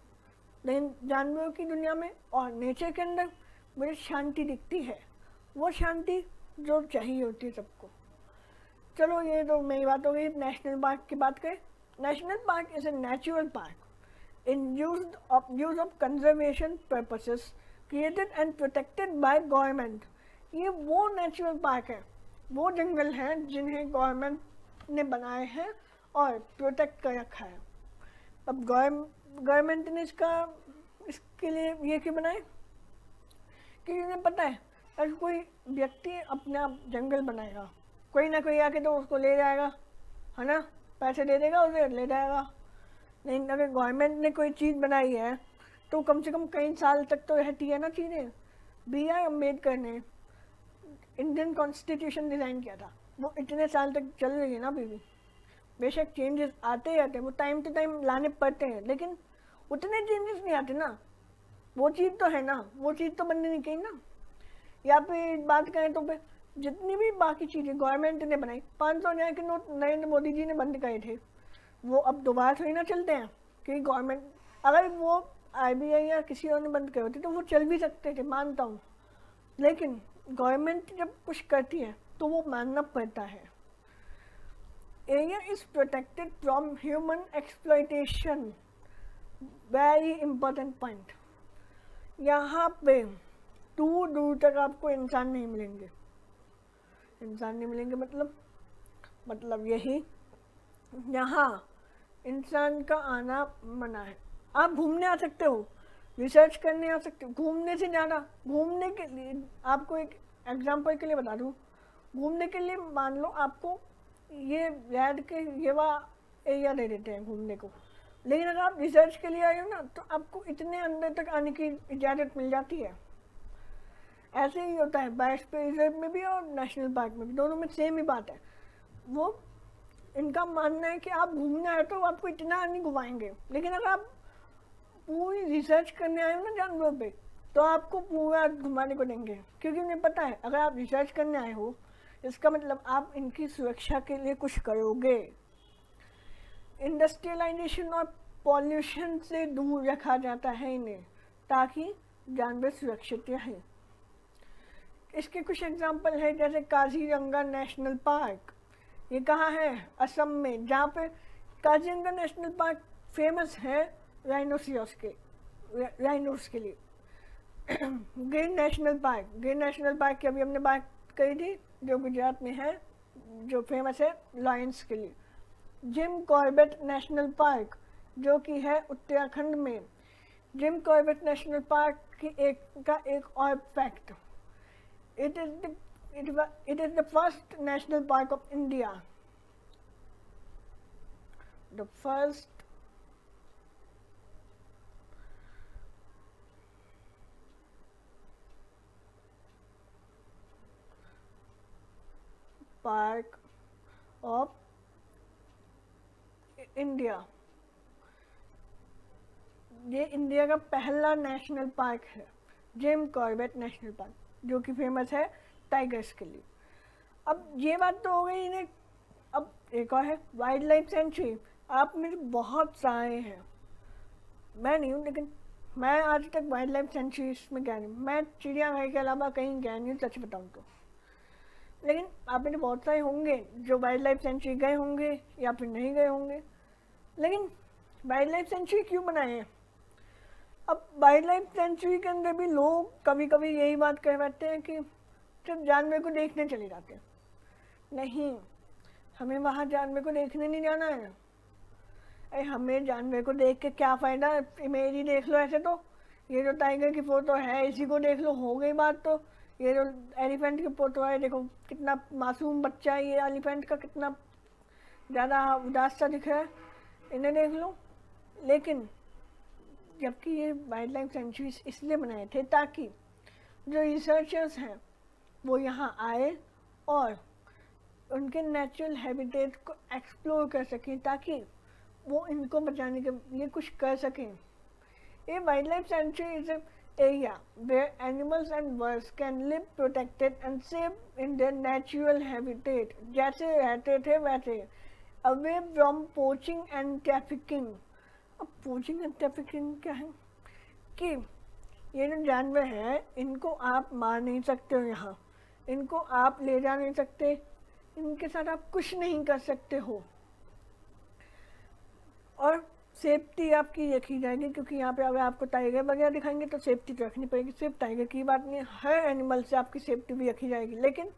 लेकिन जानवरों की दुनिया में और नेचर के अंदर मुझे शांति दिखती है। वो शांति जो चाहिए होती है सबको। चलो ये तो मेरी बात हो गई नेशनल पार्क की बात करें। National park is a natural park in use of conservation purposes created and protected by government. ये वो नेचुरल पार्क है, वो जंगल हैं जिन्हें गवर्नमेंट ने बनाए हैं और प्रोटेक्ट कर रखा है। अब गवर्नमेंट ने इसके लिए ये क्यों बनाए? क्योंकि उन्हें पता है अगर कोई व्यक्ति अपना जंगल बनाएगा, कोई ना कोई आके तो उसको ले जाएगा, है ना, पैसे दे देगा उसे, ले जाएगा। लेकिन अगर गवर्नमेंट ने कोई चीज़ बनाई है तो कम से कम कई साल तक तो रहती है ना चीज़ें। B.R. अम्बेडकर ने इंडियन कॉन्स्टिट्यूशन डिज़ाइन किया था, वो इतने साल तक चल रही है ना अभी भी। बेशक चेंजेस आते रहते हैं, वो टाइम टू टाइम लाने पड़ते हैं, लेकिन उतने चेंजेस नहीं आते ना। वो चीज़ तो है ना, वो चीज़ तो बननी नहीं चाहिए ना। या फिर बात करें तो फिर जितनी भी बाकी चीज़ें गवर्नमेंट ने बनाई, 500 के नोट नरेंद्र मोदी जी ने बंद करे थे, वो अब दोबारा थोड़ी ना चलते हैं। क्योंकि गवर्नमेंट, अगर वो RBI या किसी और ने बंद करे होते तो वो चल भी सकते थे, मानता हूँ, लेकिन गवर्नमेंट जब कुछ करती है तो वो मानना पड़ता है। Area is protected from human exploitation, very important point. यहाँ पे दूर दूर तक आपको इंसान नहीं मिलेंगे। इंसान नहीं मिलेंगे मतलब यही, यहाँ इंसान का आना मना है। आप घूमने आ सकते हो, रिसर्च करने आ सकते हो, घूमने से ज़्यादा, घूमने के लिए आपको एक एग्जांपल के लिए बता दूँ, घूमने के लिए मान लो आपको ये रैड के येवा एरिया दे देते हैं घूमने को, लेकिन अगर आप रिसर्च के लिए आए हो ना तो आपको इतने अंदर तक आने की इजाज़त मिल जाती है। ऐसे ही होता है बायोस्फीयर रिजर्व में भी और नेशनल पार्क में भी, दोनों में सेम ही बात है। वो इनका मानना है कि आप घूमने आए तो आपको इतना नहीं घुमाएंगे, लेकिन अगर आप पूरी रिसर्च करने आए हो ना जानवरों पे तो आपको पूरा घुमाने को देंगे, क्योंकि उन्हें पता है अगर आप रिसर्च करने आए हो इसका मतलब आप इनकी सुरक्षा के लिए कुछ करोगे। इंडस्ट्रियलाइजेशन और पॉल्यूशन से दूर रखा जाता है इन्हें ताकि जानवर सुरक्षित रहें। इसके कुछ एग्जाम्पल है, जैसे काजीरंगा नेशनल पार्क। ये कहाँ है? असम में, जहाँ पे काजीरंगा नेशनल पार्क फेमस है राइनोसियस के लिए। गिर नेशनल पार्क की अभी हमने बात करी थी, जो गुजरात में है, जो फेमस है लायंस के लिए। जिम कॉर्बेट नेशनल पार्क जो कि है उत्तराखंड में। जिम कॉर्बेट नेशनल पार्क की एक और fact, it is the first national park of India. The first park of India. ये इंडिया का पहला नेशनल पार्क है, जिम कॉर्बेट नेशनल पार्क, जो कि फेमस है टाइगर्स के लिए। अब ये बात तो हो गई इन्हें। अब एक और है वाइल्ड लाइफ सेंचुरी। आप में बहुत सारे हैं, मैं नहीं हूँ, लेकिन मैं आज तक वाइल्ड लाइफ सेंचुरीज में गया नहीं। मैं चिड़ियाघर के अलावा कहीं गया नहीं, सच बताऊँ तो। लेकिन आप में बहुत सारे होंगे जो वाइल्ड लाइफ सेंचुरी गए होंगे या फिर नहीं गए होंगे। लेकिन वाइल्ड लाइफ सेंचुरी क्यों बनाए हैं? अब वाइल्ड लाइफ सेंचुरी के अंदर भी लोग कभी कभी यही बात कह बैठते हैं कि सिर्फ जानवर को देखने चले जाते हैं। नहीं, हमें वहाँ जानवर को देखने नहीं जाना है। अरे हमें जानवर को देख के क्या फ़ायदा, इमेज ही देख लो। ऐसे तो ये जो टाइगर की फ़ोटो है इसी को देख लो, हो गई बात। तो ये जो एलिफेंट की फ़ोटो है, देखो कितना मासूम बच्चा है ये एलिफेंट का, कितना ज़्यादा उदास सा दिख रहा है, इन्हें देख लो। लेकिन जबकि ये वाइल्ड लाइफ सेंचुरीज इसलिए बनाए थे ताकि जो रिसर्चर्स हैं वो यहाँ आए और उनके नेचुरल हैबिटेट को एक्सप्लोर कर सकें, ताकि वो इनको बचाने के लिए कुछ कर सकें। A wildlife sanctuary is an area where animals and birds can live protected and safe in their natural habitat, जैसे रहते थे वैसे, away from poaching and trafficking। अब poaching and trafficking क्या है कि ये जो जानवर हैं इनको आप मार नहीं सकते हो, यहाँ इनको आप ले जा नहीं सकते, इनके साथ आप कुछ नहीं कर सकते हो, और सेफ्टी आपकी रखी जाएगी। क्योंकि यहाँ पे अगर आपको टाइगर वगैरह दिखाएंगे तो सेफ्टी तो रखनी पड़ेगी। सिर्फ टाइगर की बात नहीं है, हर एनिमल से आपकी सेफ्टी भी रखी जाएगी। लेकिन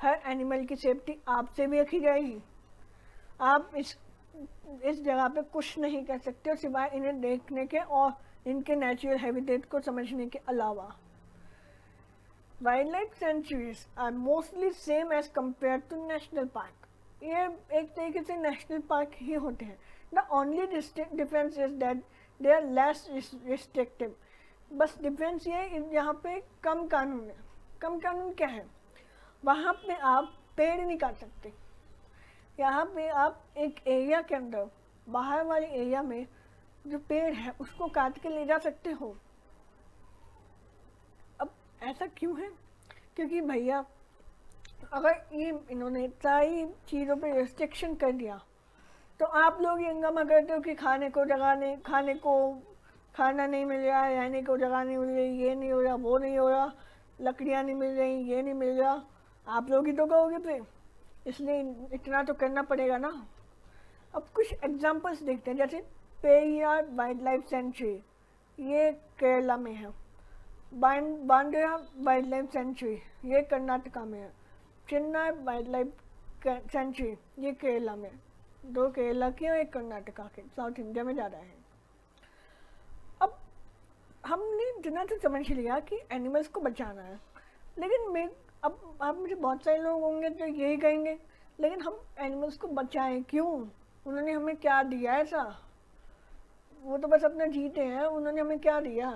हर एनिमल की सेफ्टी आपसे भी रखी जाएगी। आप इस जगह पे कुछ नहीं कर सकते सिवाय इन्हें देखने के और इनके नेचुरल हैबिटेट को समझने के अलावा। Wild life sanctuaries are mostly same as compare to national park. ये एक तरीके से नेशनल पार्क ही होते हैं। The only difference is that they are less restrictive। बस डिफरेंस ये यहाँ पे कम कानून है। कम कानून क्या है? वहाँ पे आप पेड़ नहीं काट सकते। यहाँ पे आप एक एरिया के अंदर, बाहर वाले एरिया में जो पेड़ है उसको काट के ले जा सकते हो। अब ऐसा क्यों है? क्योंकि भैया अगर ये इन्होंने सारी चीज़ों पे रिस्ट्रिक्शन कर दिया तो आप लोग ये हंगामा करते हो कि खाने को खाना नहीं मिल रहा, रहने को जगह नहीं मिल रही, ये नहीं हो रहा, वो नहीं हो रहा, लकड़ियाँ नहीं मिल रही, ये नहीं मिल रहा। आप लोग ही तो कहोगे फिर, इसलिए इतना तो करना पड़ेगा ना। अब कुछ एग्जांपल्स देखते हैं, जैसे पेरियार वाइल्ड लाइफ सेंचुरी, ये केरला में है। बांद्रा वाइल्ड लाइफ सेंचुरी, ये कर्नाटका में है। चिन्नार वाइल्ड लाइफ सेंचुरी, ये केरला में। दो केरला के और एक कर्नाटका के, साउथ इंडिया में ज़्यादा है। अब हमने जितना तो समझ लिया कि एनिमल्स को बचाना है, लेकिन अब आप मुझे बहुत सारे लोग होंगे तो यही कहेंगे, लेकिन हम एनिमल्स को बचाएं क्यों? उन्होंने हमें क्या दिया ऐसा? वो तो बस अपना जीते हैं, उन्होंने हमें क्या दिया?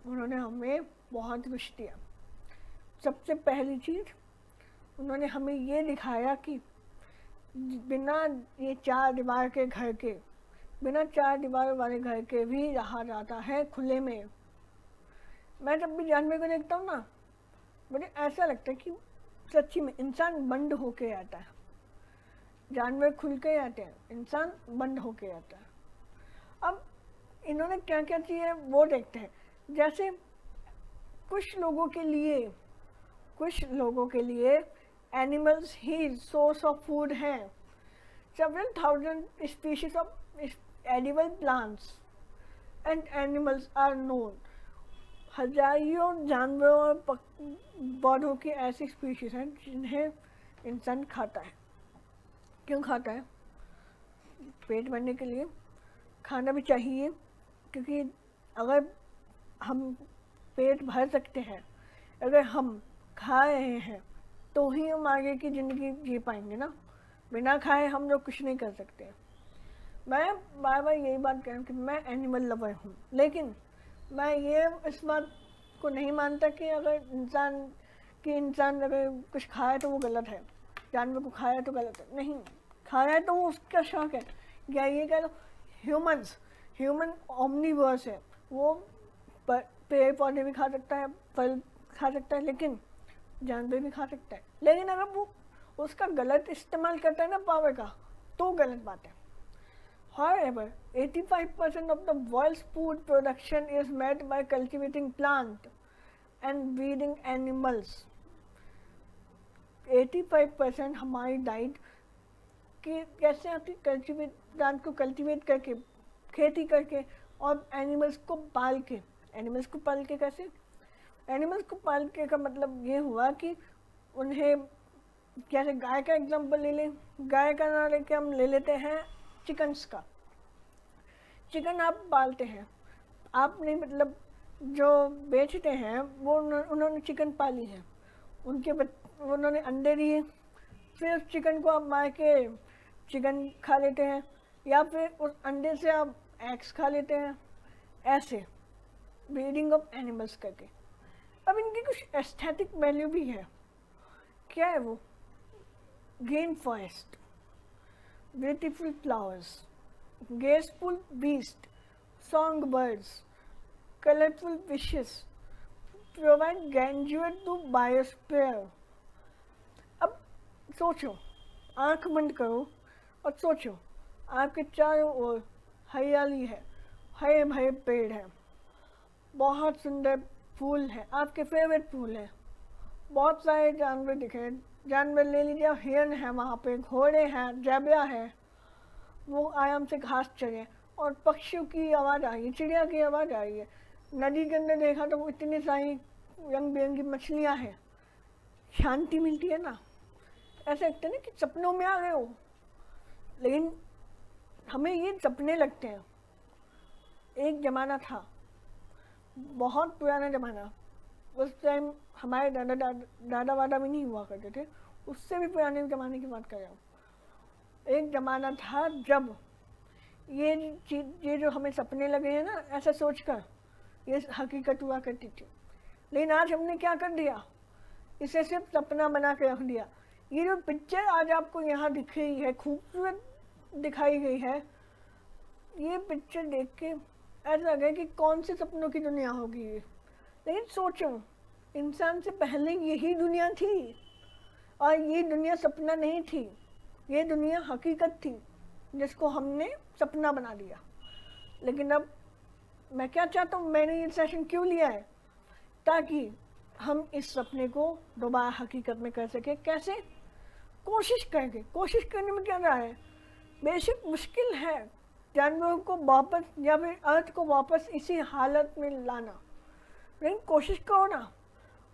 उन्होंने हमें बहुत कुछ दिया। सबसे पहली चीज़ उन्होंने हमें ये दिखाया कि बिना ये चार दीवार के घर के, बिना चार दीवार वाले घर के भी रहा जाता है खुले में। मैं जब भी जानवर को देखता हूँ ना, मुझे ऐसा लगता है कि सच्ची में इंसान बंद होके आता है। जानवर खुल के आते हैं, इंसान बंद होके आता है। अब इन्होंने क्या क्या चीज़ वो देखते हैं। जैसे कुछ लोगों के लिए animals he source of food है। Several thousand species of edible plants and animals are known। हजारों जानवरों और पौधों की ऐसी स्पीशीज हैं जिन्हें इंसान खाता है। क्यों खाता है? पेट भरने के लिए। खाना भी चाहिए, क्योंकि अगर हम पेट भर सकते हैं, अगर हम खा रहे हैं तो ही हम आगे की ज़िंदगी जी पाएंगे ना। बिना खाए हम लोग कुछ नहीं कर सकते। मैं बार बार यही बात कह रहा हूँ कि मैं एनिमल लवर हूँ, लेकिन मैं ये इस बात को नहीं मानता कि अगर इंसान अगर कुछ खाए तो वो गलत है, जानवर को खाया तो गलत है। नहीं, खाया है तो वो उसका शौक है। या ये कह लो ह्यूमन ओमनीवर्स है, वो पेड़ पौधे भी खा सकता है, फल खा सकता है, लेकिन जानवर भी खा सकता है। लेकिन अगर वो उसका गलत इस्तेमाल करता है ना पावर का, तो गलत बात है। However, 85% of the world's food production is made by cultivating plants and breeding animals. 85% हमारी डाइट की कैसे आती, कल्टिवेट प्लांट को कल्टिवेट करके, खेती करके, और एनिमल्स को पाल के। एनिमल्स को पाल के कैसे? एनिमल्स को पाल के का मतलब ये हुआ कि उन्हें, जैसे गाय का एग्जांपल ले लें, गाय का ना लेके हम ले लेते हैं चिकन्स का। चिकन आप पालते हैं, आपने मतलब जो बेचते हैं वो उन्होंने चिकन पाली है, उन्होंने अंडे दिए, फिर उस चिकन को आप मार के चिकन खा लेते हैं, या फिर उस अंडे से आप एग्स खा लेते हैं, ऐसे ब्रीडिंग ऑफ एनिमल्स करके। अब इनकी कुछ एस्थेटिक वैल्यू भी है। क्या है वो? Green forest, beautiful flowers, graceful beast, songbirds, colorful fishes provide grandeur to biosphere। अब सोचो, आंख बंद करो और सोचो, आपके चारों ओर हरियाली है, हरे भरे पेड़ हैं, बहुत सुंदर फूल है, आपके फेवरेट फूल हैं, बहुत सारे जानवर दिखे, जानवर ले लीजिए, हिरन है वहाँ पे, घोड़े हैं, ज़ेब्रा है, वो आराम से घास चरे, और पक्षियों की आवाज़ आ रही है, चिड़िया की आवाज़ आ रही है। नदी के अंदर देखा तो इतनी सारी रंग बिरंगी मछलियाँ हैं, शांति मिलती है ना। ऐसा लगता है ना कि सपनों में आ गए हो, लेकिन हमें ये सपने लगते हैं। एक ज़माना था, बहुत पुराना ज़माना, उस टाइम हमारे दादा वादा भी नहीं हुआ करते थे, उससे भी पुराने ज़माने की बात कर रहा हूँ। एक ज़माना था जब ये जो हमें सपने लगे हैं ना, ऐसा सोचकर ये हकीकत हुआ करती थी। लेकिन आज हमने क्या कर दिया, इसे सिर्फ सपना बना के रख दिया। ये जो पिक्चर आज आपको यहाँ दिख रही है, खूबसूरत दिखाई गई है, ये पिक्चर देख के ऐसा लगे कि कौन से सपनों की दुनिया होगी ये। लेकिन सोचो, इंसान से पहले यही दुनिया थी, और ये दुनिया सपना नहीं थी, ये दुनिया हकीकत थी जिसको हमने सपना बना दिया। लेकिन अब मैं क्या चाहता हूँ, मैंने ये सेशन क्यों लिया है, ताकि हम इस सपने को दोबारा हकीकत में कर सके। कैसे? कोशिश करेंगे। कोशिश करने में क्या रहा है, बेशक मुश्किल है जानवरों को वापस या फिर अर्थ को वापस इसी हालत में लाना, लेकिन कोशिश करो ना।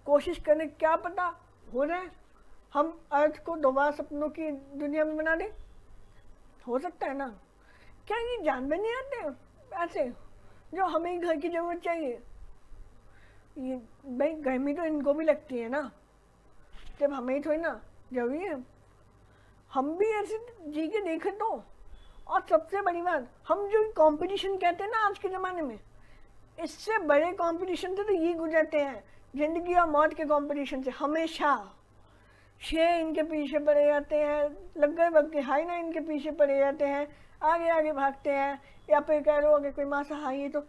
कोशिश करने क्या पता हो जाए हम अर्थ को दोबारा सपनों की दुनिया में बना दें, हो सकता है ना। क्या ये जानवर नहीं आते ऐसे जो हमें घर की ज़रूरत चाहिए? ये भाई गर्मी तो इनको भी लगती है ना, जब हमें थोड़ी ना जरूरी है। हम भी ऐसे जी के देखें तो। और सबसे बड़ी बात, हम जो कंपटीशन कहते हैं ना आज के ज़माने में, इससे बड़े कंपटीशन से तो ये गुजरते हैं, ज़िंदगी और मौत के कंपटीशन से। हमेशा शेर इनके पीछे पड़े जाते हैं, लग्गर बग्गे हाइना इनके पीछे पड़े जाते हैं, आगे आगे भागते हैं। या फिर कह लो अगर कोई मांसाहारी है तो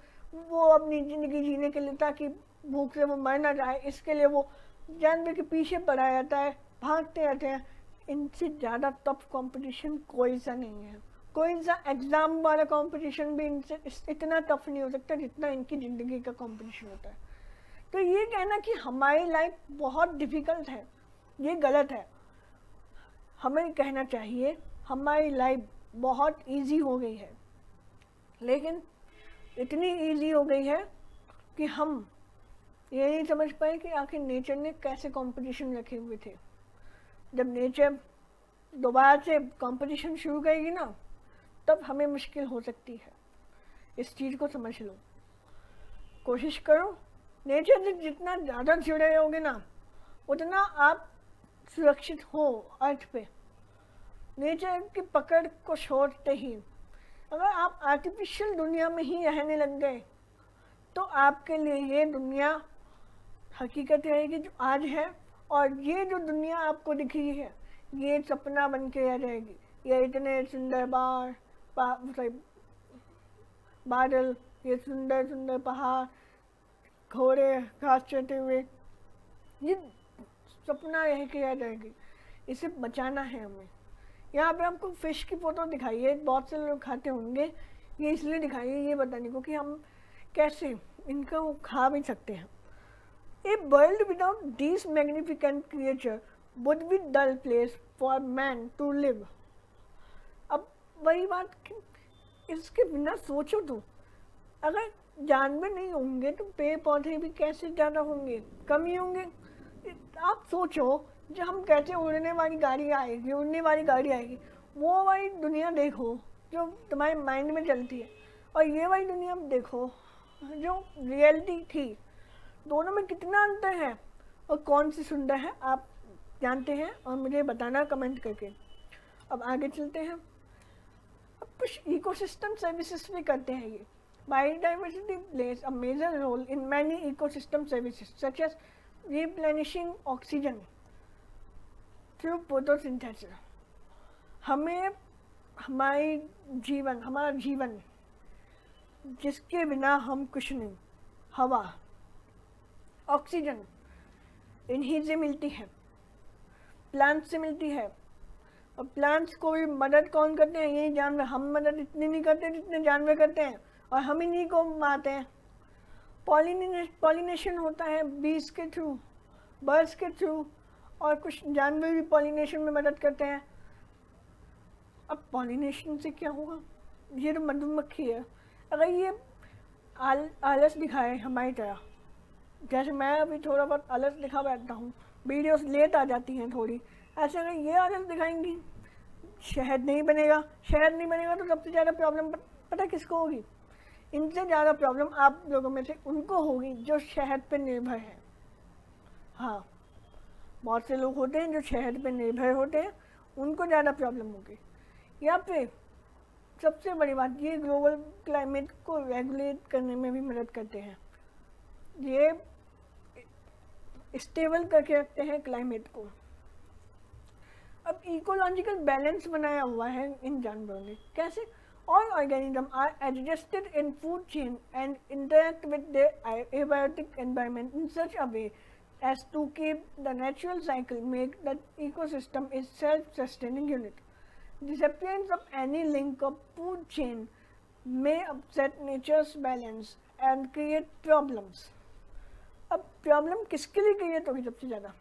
वो अपनी ज़िंदगी जीने के लिए, ताकि भूख से वो मर ना जाए, इसके लिए वो जानवर के पीछे पड़ा जाता है, भागते रहते हैं। इनसे ज़्यादा टफ कंपटीशन कोई सा नहीं है। कोई सा एग्ज़ाम वाला कंपटीशन भी इनसे इतना टफ नहीं हो सकता जितना इनकी ज़िंदगी का कंपटीशन होता है। तो ये कहना कि हमारी लाइफ बहुत डिफ़िकल्ट है, ये गलत है। हमें कहना चाहिए हमारी लाइफ बहुत इजी हो गई है, लेकिन इतनी इजी हो गई है कि हम ये नहीं समझ पाए कि आखिर नेचर ने कैसे कंपटीशन रखे हुए थे। जब नेचर दोबारा से कंपटीशन शुरू करेगी ना, तब हमें मुश्किल हो सकती है। इस चीज़ को समझ लो, कोशिश करो। नेचर से जितना ज़्यादा जुड़े रहोगे ना, उतना आप सुरक्षित हो अर्थ पे। नेचर की पकड़ को छोड़ते ही अगर आप आर्टिफिशियल दुनिया में ही रहने लग गए, तो आपके लिए ये दुनिया हकीकत रहेगी जो आज है, और ये जो दुनिया आपको दिख रही है ये सपना बन के रह जाएगी। ये इतने सुंदर बादल, ये सुंदर सुंदर पहाड़, घोड़े घास चरते हुए, ये सपना रह के रह जाएगी। इसे बचाना है हमें। यहाँ पे आपको फिश की फोटो दिखाई है, बहुत से लोग खाते होंगे, ये इसलिए दिखाई है ये बताने को कि हम कैसे इनका वो खा भी सकते हैं। A world without these magnificent creatures would be dull place for man to live. अब वही बात कि इसके बिना सोचो तो, अगर जानवर नहीं होंगे तो पेड़ पौधे भी कैसे ज़्यादा होंगे, कम ही होंगे। आप सोचो, जो हम कहते हैं उड़ने वाली गाड़ी आएगी, उड़ने वाली गाड़ी आएगी, वो वाली दुनिया देखो जो तुम्हारे माइंड में चलती है, और ये वाली दुनिया देखो जो रियलिटी थी। दोनों में कितना अंतर है और कौन सी सुंदर है आप जानते हैं, और मुझे बताना कमेंट करके। अब आगे चलते हैं। अब कुछ इकोसिस्टम सर्विसेज भी करते हैं ये। Biodiversity plays a major role in many ecosystem services such as replenishing oxygen through photosynthesis. हमें हमारा जीवन जिसके बिना हम कुछ नहीं, हवा, ऑक्सीजन इन्हीं से मिलती है, प्लांट्स से मिलती है। और प्लांट्स को भी मदद कौन करते हैं? यही जानवर। हम मदद इतनी नहीं करते जितने जानवर करते हैं, और हम इन्हीं को मारते हैं। पॉलिनेशन होता है बीज के थ्रू, बर्ड्स के थ्रू, और कुछ जानवर भी पॉलिनेशन में मदद करते हैं। अब पॉलिनेशन से क्या होगा? ये तो मधुमक्खी है, अगर ये आलस दिखाए हमारी तरह, जैसे मैं अभी थोड़ा बहुत आलस दिखा बैठता हूँ, वीडियोस लेट आ जाती हैं थोड़ी, ऐसे अगर ये आलस दिखाएंगी, शहद नहीं बनेगा। शहद नहीं बनेगा तो सबसे ज़्यादा प्रॉब्लम पता किसको होगी? इनसे ज़्यादा प्रॉब्लम आप लोगों में से उनको होगी जो शहद पे निर्भर है। हाँ, बहुत से लोग होते हैं जो शहद पे निर्भर होते हैं, उनको ज़्यादा प्रॉब्लम होगी। या फिर सबसे बड़ी बात, ये ग्लोबल क्लाइमेट को रेगुलेट करने में भी मदद करते हैं। ये स्टेबल करके रखते हैं क्लाइमेट को। अब इकोलॉजिकल बैलेंस बनाया हुआ है इन जानवरों ने। कैसे? All organism are adjusted in food chain and interact with their abiotic environment in such a way as to keep the natural cycle, make the ecosystem a self-sustaining unit. Disappearance of any link of food chain may upset nature's balance and create problems. अब problem किसके लिए create होगी सबसे ज़्यादा?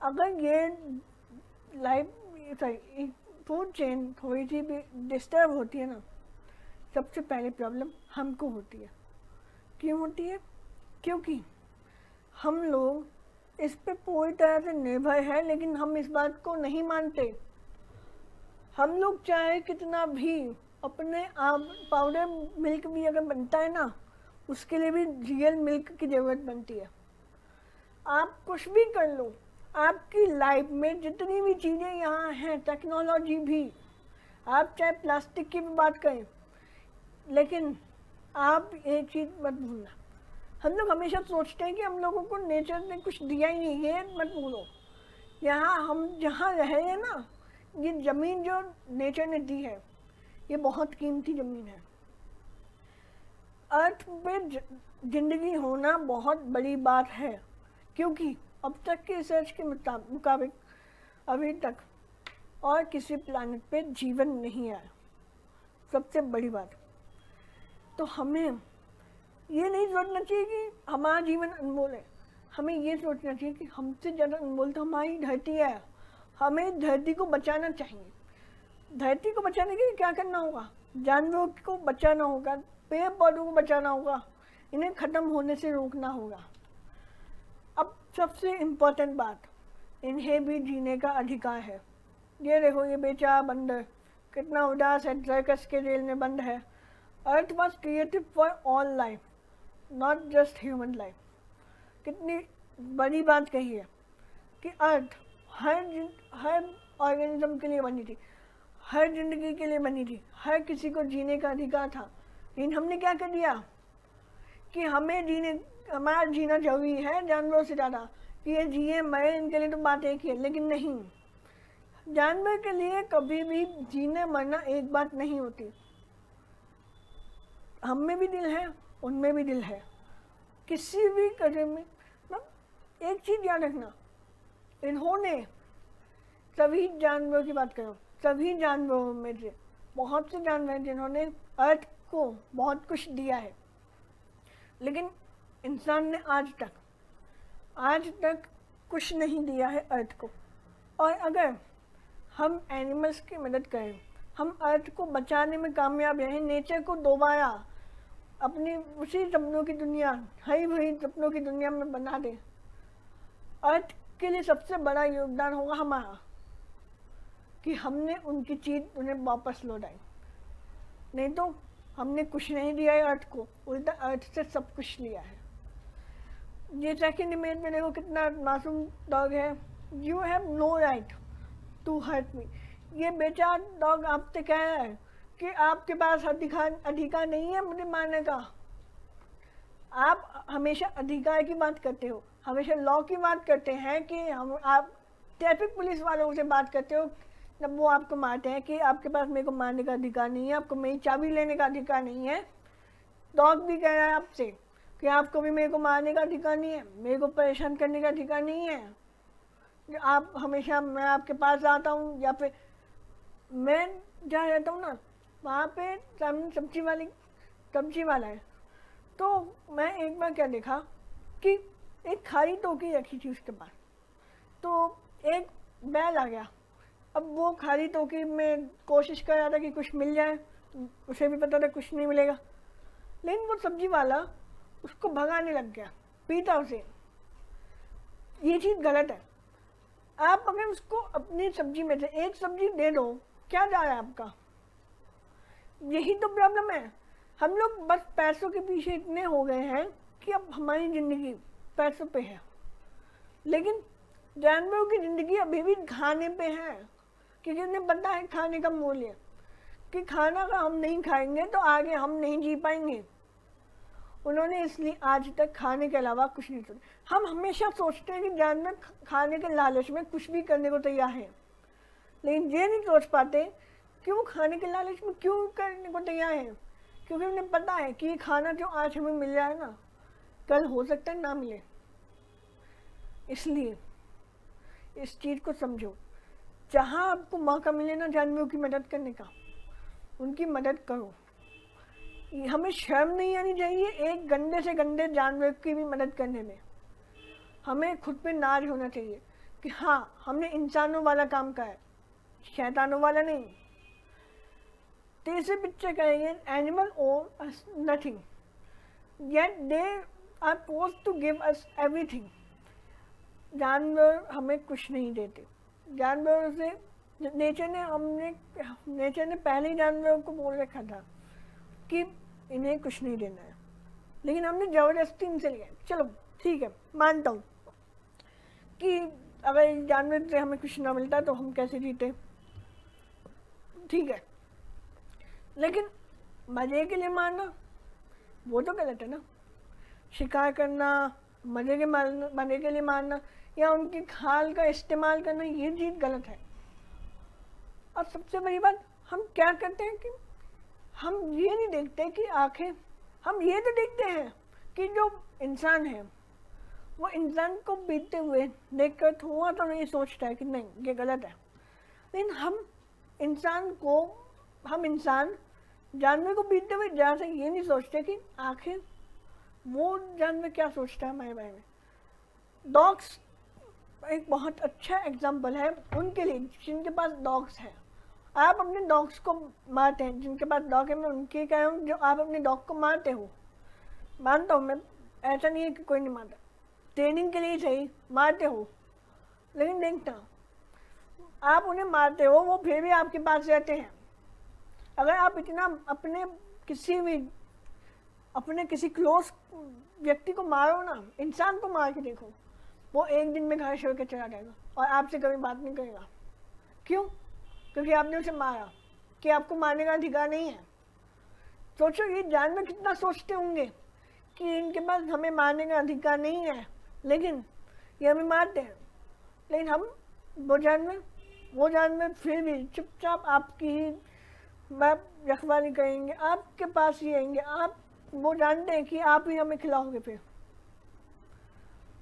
अगर ये food chain थोड़ी सी भी डिस्टर्ब होती है ना, सबसे पहले प्रॉब्लम हमको होती है। क्यों होती है? क्योंकि हम लोग इस पे पूरी तरह से निर्भर है, लेकिन हम इस बात को नहीं मानते। हम लोग चाहे कितना भी अपने आप पाउडर मिल्क भी अगर बनता है ना, उसके लिए भी रियल मिल्क की ज़रूरत बनती है। आप कुछ भी कर लो, आपकी लाइफ में जितनी भी चीज़ें यहाँ हैं, टेक्नोलॉजी भी, आप चाहे प्लास्टिक की भी बात करें, लेकिन आप एक चीज़ मत भूलना, हम लोग हमेशा सोचते हैं कि हम लोगों को नेचर ने कुछ दिया ही नहीं। ये मत भूलो, यहाँ हम जहाँ रह रहे हैं ना, ये ज़मीन जो नेचर ने दी है, ये बहुत कीमती ज़मीन है। अर्थ पे जिंदगी होना बहुत बड़ी बात है, क्योंकि अब तक के रिसर्च के मुताबिक अभी तक और किसी प्लानट पे जीवन नहीं आया। सबसे बड़ी बात। तो हमें ये नहीं सोचना चाहिए कि हमारा जीवन अनमोल है, हमें ये सोचना चाहिए कि हमसे ज़्यादा अनमोल तो हमारी धरती है। हमें धरती को बचाना चाहिए। धरती को बचाने के लिए क्या करना होगा? जानवरों को बचाना होगा, पेड़ पौधों को बचाना होगा, इन्हें ख़त्म होने से रोकना होगा। अब सबसे इम्पोर्टेंट बात, इन्हें भी जीने का अधिकार है। ये देखो, ये बेचारा बंदर कितना उदास है, सर्कस के जेल में बंद है। अर्थ was created for all life, not just human life. कितनी बड़ी बात कही है कि अर्थ हर ऑर्गेनिज्म के लिए बनी थी, हर जिंदगी के लिए बनी थी, हर किसी को जीने का अधिकार था। लेकिन हमने क्या कर दिया कि हमारा जीना जरूरी है जानवरों से ज़्यादा, कि ये जिए मरे इनके लिए तो बात एक ही है। लेकिन नहीं, जानवर के लिए कभी भी जीने मरना एक बात नहीं होती। हम में भी दिल है, उनमें भी दिल है। किसी भी कदम में एक चीज़ याद रखना, इन्होंने सभी जानवरों की बात करो, सभी जानवरों में से बहुत से जानवर हैं जिन्होंने अर्थ को बहुत कुछ दिया है, लेकिन इंसान ने आज तक कुछ नहीं दिया है अर्थ को। और अगर हम एनिमल्स की मदद करें, हम अर्थ को बचाने में कामयाब रहे, नेचर को दोबारा अपनी उसी सपनों की दुनिया, हरी भरी सपनों की दुनिया में बना दें, अर्थ के लिए सबसे बड़ा योगदान होगा हमारा कि हमने उनकी चीज़ उन्हें वापस लौटाई। नहीं तो हमने कुछ नहीं दिया है अर्थ को, उल्टा अर्थ से सब कुछ लिया है। ये सेकंड इमेज में देखो कितना मासूम डॉग है। You have no right to hurt me. ये बेचारा डॉग आपसे कह रहा है कि आपके पास अधिकार नहीं है मुझे मारने का। आप हमेशा अधिकार की बात करते हो, हमेशा लॉ की बात करते हैं कि आप ट्रैफिक पुलिस वालों से बात करते हो जब वो आपको मारते हैं कि आपके पास मेरे को मारने का अधिकार नहीं है, आपको मेरी चाबी लेने का अधिकार नहीं है। डॉग भी कह रहा है आपसे कि आपको भी मेरे को मारने का अधिकार नहीं है, मेरे को परेशान करने का अधिकार नहीं है। आप हमेशा, मैं आपके पास आता हूँ या फिर मैं जहाँ रहता हूँ ना वहाँ पे सामने सब्जी वाला है, तो मैं एक बार क्या देखा कि एक खाली टोकरी रखी थी उसके पास, तो एक बैल आ गया। अब वो खाली टोकरी में कोशिश कर रहा था कि कुछ मिल जाए, उसे भी पता था कुछ नहीं मिलेगा, लेकिन वो सब्जी वाला उसको भगाने लग गया, पीटा उसे। ये चीज़ गलत है। आप अगर उसको अपनी सब्जी में से एक सब्जी दे दो, क्या जा रहा है आपका? यही तो प्रॉब्लम है। हम लोग बस पैसों के पीछे इतने हो गए हैं कि अब हमारी ज़िंदगी पैसों पे है, लेकिन जानवरों की ज़िंदगी अभी भी खाने पे है, क्योंकि उन्हें पता है खाने का मूल्य, कि खाना का हम नहीं खाएंगे तो आगे हम नहीं जी पाएंगे। उन्होंने इसलिए आज तक खाने के अलावा कुछ नहीं सोचा। हम हमेशा सोचते हैं कि जानवर खाने के लालच में कुछ भी करने को तैयार है, लेकिन ये नहीं सोच पाते कि वो खाने के लालच में क्यों करने को तैयार है, क्योंकि उन्हें पता है कि ये खाना जो आज हमें मिल रहा है ना, कल हो सकता है ना मिले। इसलिए इस चीज़ को समझो, जहाँ आपको मौका मिले ना जानवरों की मदद करने का, उनकी मदद करो। हमें शर्म नहीं आनी चाहिए एक गंदे से गंदे जानवर की भी मदद करने में। हमें खुद पे नाज होना चाहिए कि हाँ, हमने इंसानों वाला काम करा है, शैतानों वाला नहीं। तीसरे पिक्चर करेंगे, animal own us nothing yet they are poised to give us everything. जानवर हमें कुछ नहीं देते। जानवरों से नेचर ने पहले ही जानवरों को बोल रखा था कि इन्हें कुछ नहीं देना है, लेकिन हमने ज़बरदस्ती इनसे लिया। चलो ठीक है, मानता हूँ कि अगर जानवर से हमें कुछ ना मिलता तो हम कैसे जीते, ठीक है, लेकिन मज़े के लिए मारना वो तो गलत है ना। शिकार करना, मज़े के लिए मारना या उनकी खाल का इस्तेमाल करना, ये चीज़ गलत है। और सबसे बड़ी बात, हम क्या करते हैं कि हम ये नहीं देखते कि आखिर हम ये तो देखते हैं कि जो इंसान है वो इंसान को बीतते हुए देखकर थोड़ा तो नहीं सोचता है कि नहीं ये गलत है, लेकिन हम इंसान जानवर को बीतते हुए जहाँ से ये नहीं सोचते कि आखिर वो जानवर क्या सोचता है हमारे बारे में। डॉग्स एक बहुत अच्छा एग्जाम्पल है उनके लिए जिनके पास डॉग्स हैं। आप अपने डॉग्स को मारते हैं, जिनके पास डॉग है, मैं उनके कह रहा हूँ जो आप अपने डॉग को मारते हो। मानता हूँ मैं, ऐसा नहीं है कि कोई नहीं मारता, ट्रेनिंग के लिए सही मारते हो, लेकिन देखना आप उन्हें मारते हो, वो फिर भी आपके पास रहते हैं। अगर आप इतना अपने किसी क्लोज व्यक्ति को मारो ना, इंसान को मार के देखो, वो एक दिन में घर छोड़ के चला जाएगा और आपसे कभी बात नहीं करेगा। क्यों? क्योंकि आपने उसे मारा, कि आपको मारने का अधिकार नहीं है। सोचो ये जानवर कितना सोचते होंगे कि इनके पास हमें मारने का अधिकार नहीं है, लेकिन ये हमें मारते हैं। लेकिन हम वो जानवर फिर भी चुपचाप आपकी ही मैं रखवाली करेंगे, आपके पास ही रहेंगे, आप वो जानते हैं कि आप ही हमें खिलाओगे फिर।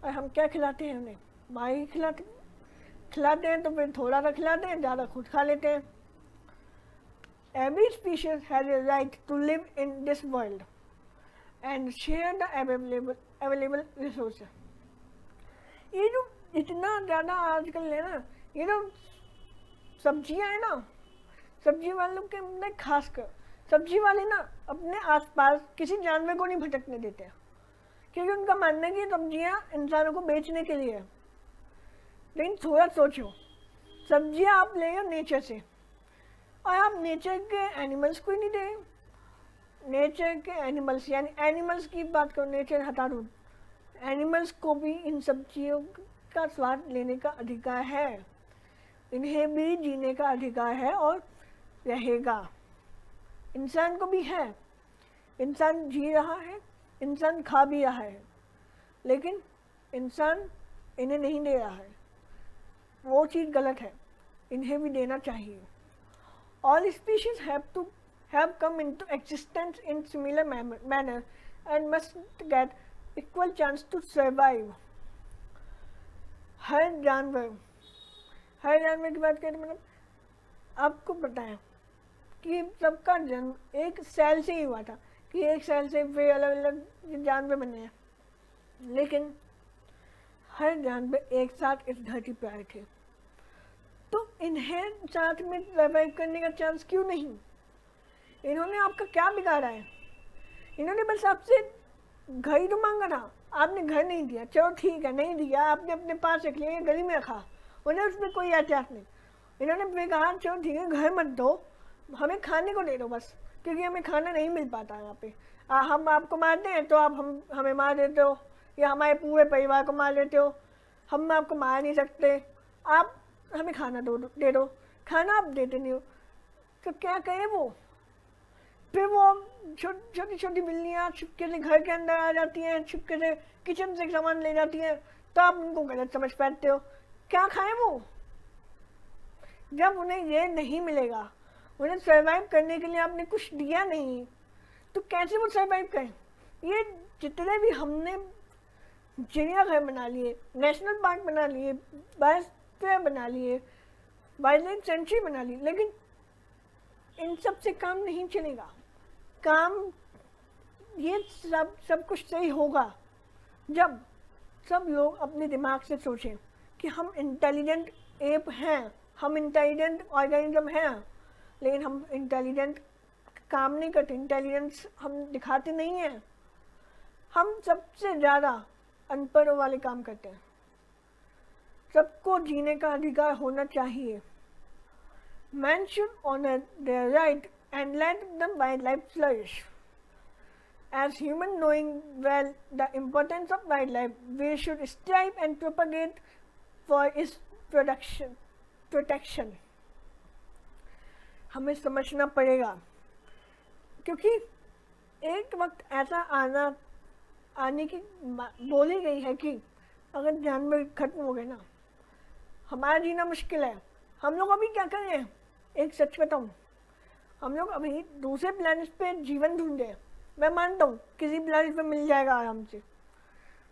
और हम क्या खिलाते हैं उन्हें? माँ खिलाते हैं, तो फिर थोड़ा सा खिलाते हैं, ज़्यादा खुद खा लेते हैं। Every species has a right to live in this world and share the available resources. ये जो इतना ज़्यादा आजकल है ना, ये जो सब्जियां है ना, सब्जी वालों के अंदर खासकर सब्जी वाले ना अपने आसपास किसी जानवर को नहीं भटकने देते हैं, क्योंकि उनका मानना है कि सब्जियां इंसानों को बेचने के लिए है। लेकिन थोड़ा सोचो, सब्जियां आप ले हो नेचर से, और आप नेचर के एनिमल्स को ही नहीं दे। नेचर के एनिमल्स यानी एनिमल्स की बात करो, नेचर हटा दो, एनिमल्स को भी इन सब्जियों का स्वाद लेने का अधिकार है, इन्हें भी जीने का अधिकार है और रहेगा। इंसान को भी है, इंसान जी रहा है, इंसान खा भी रहा है, लेकिन इंसान इन्हें नहीं दे रहा है, वो चीज़ गलत है, इन्हें भी देना चाहिए। All species have come into existence in similar manner and must get equal chance to survive. हर जानवर की बात करें, मतलब आपको पता है कि सबका जन्म एक सेल से ही हुआ था, कि एक सेल से वे अलग अलग जानवर बने हैं, लेकिन हर जानवर एक साथ इस धरती पर आए थे, तो इन्हें साथ में सर्वाइव करने का चांस क्यों नहीं? इन्होंने आपका क्या बिगाड़ा है? इन्होंने बस आपसे घर ही तो मांगा था, आपने घर नहीं दिया, चलो ठीक है नहीं दिया, आपने अपने पास रख लिया, गली में रखा, उन्हें उसमें कोई एहतियात नहीं। इन्होंने फिर कहा चलो ठीक है घर मत दो, हमें खाने को दे दो बस, क्योंकि हमें खाना नहीं मिल पाता यहाँ पे। हम आपको मारते हैं तो आप हमें मार देते हो, या हमारे पूरे परिवार को मार देते हो, हम आपको मार नहीं सकते, आप हमें खाना दे दो, खाना आप देते नहीं हो, तो क्या करें वो? फिर वो छोटी छोटी बिल्लियाँ छुपके से घर के अंदर आ जाती हैं, छुपके से किचन से सामान ले जाती हैं, तो आप उनको गलत समझ पाते हो। क्या खाएं वो? जब उन्हें ये नहीं मिलेगा, उन्हें सर्वाइव करने के लिए आपने कुछ दिया नहीं, तो कैसे वो सर्वाइव करें? ये जितने भी हमने चिड़ियाघर बना लिए, नेशनल पार्क बना लिए, बायोस्फीयर बना लिए, वाइल्ड लाइफ सेंचुरी बना ली, लेकिन इन सब से काम नहीं चलेगा। काम ये सब कुछ सही होगा जब सब लोग अपने दिमाग से सोचें कि हम इंटेलिजेंट एप हैं, हम इंटेलिजेंट ऑर्गेनिज्म हैं, लेकिन हम इंटेलिजेंट काम नहीं करते, इंटेलिजेंस हम दिखाते नहीं हैं, हम सबसे ज़्यादा अनपढ़ों वाले काम करते हैं। सबको जीने का अधिकार होना चाहिए। Man should honor their right and let the wildlife flourish. As humans knowing well the importance of wildlife, we should strive and propagate for its protection. हमें समझना पड़ेगा, क्योंकि एक वक्त ऐसा आने की बोली गई है कि अगर जानवर खत्म हो गए ना, हमारा जीना मुश्किल है। हम लोग अभी क्या कर रहे हैं? एक सच बताऊँ, हम लोग अभी दूसरे प्लैनेट पे जीवन ढूंढ रहे हैं। मैं मानता हूँ किसी प्लैनेट पे मिल जाएगा, आराम से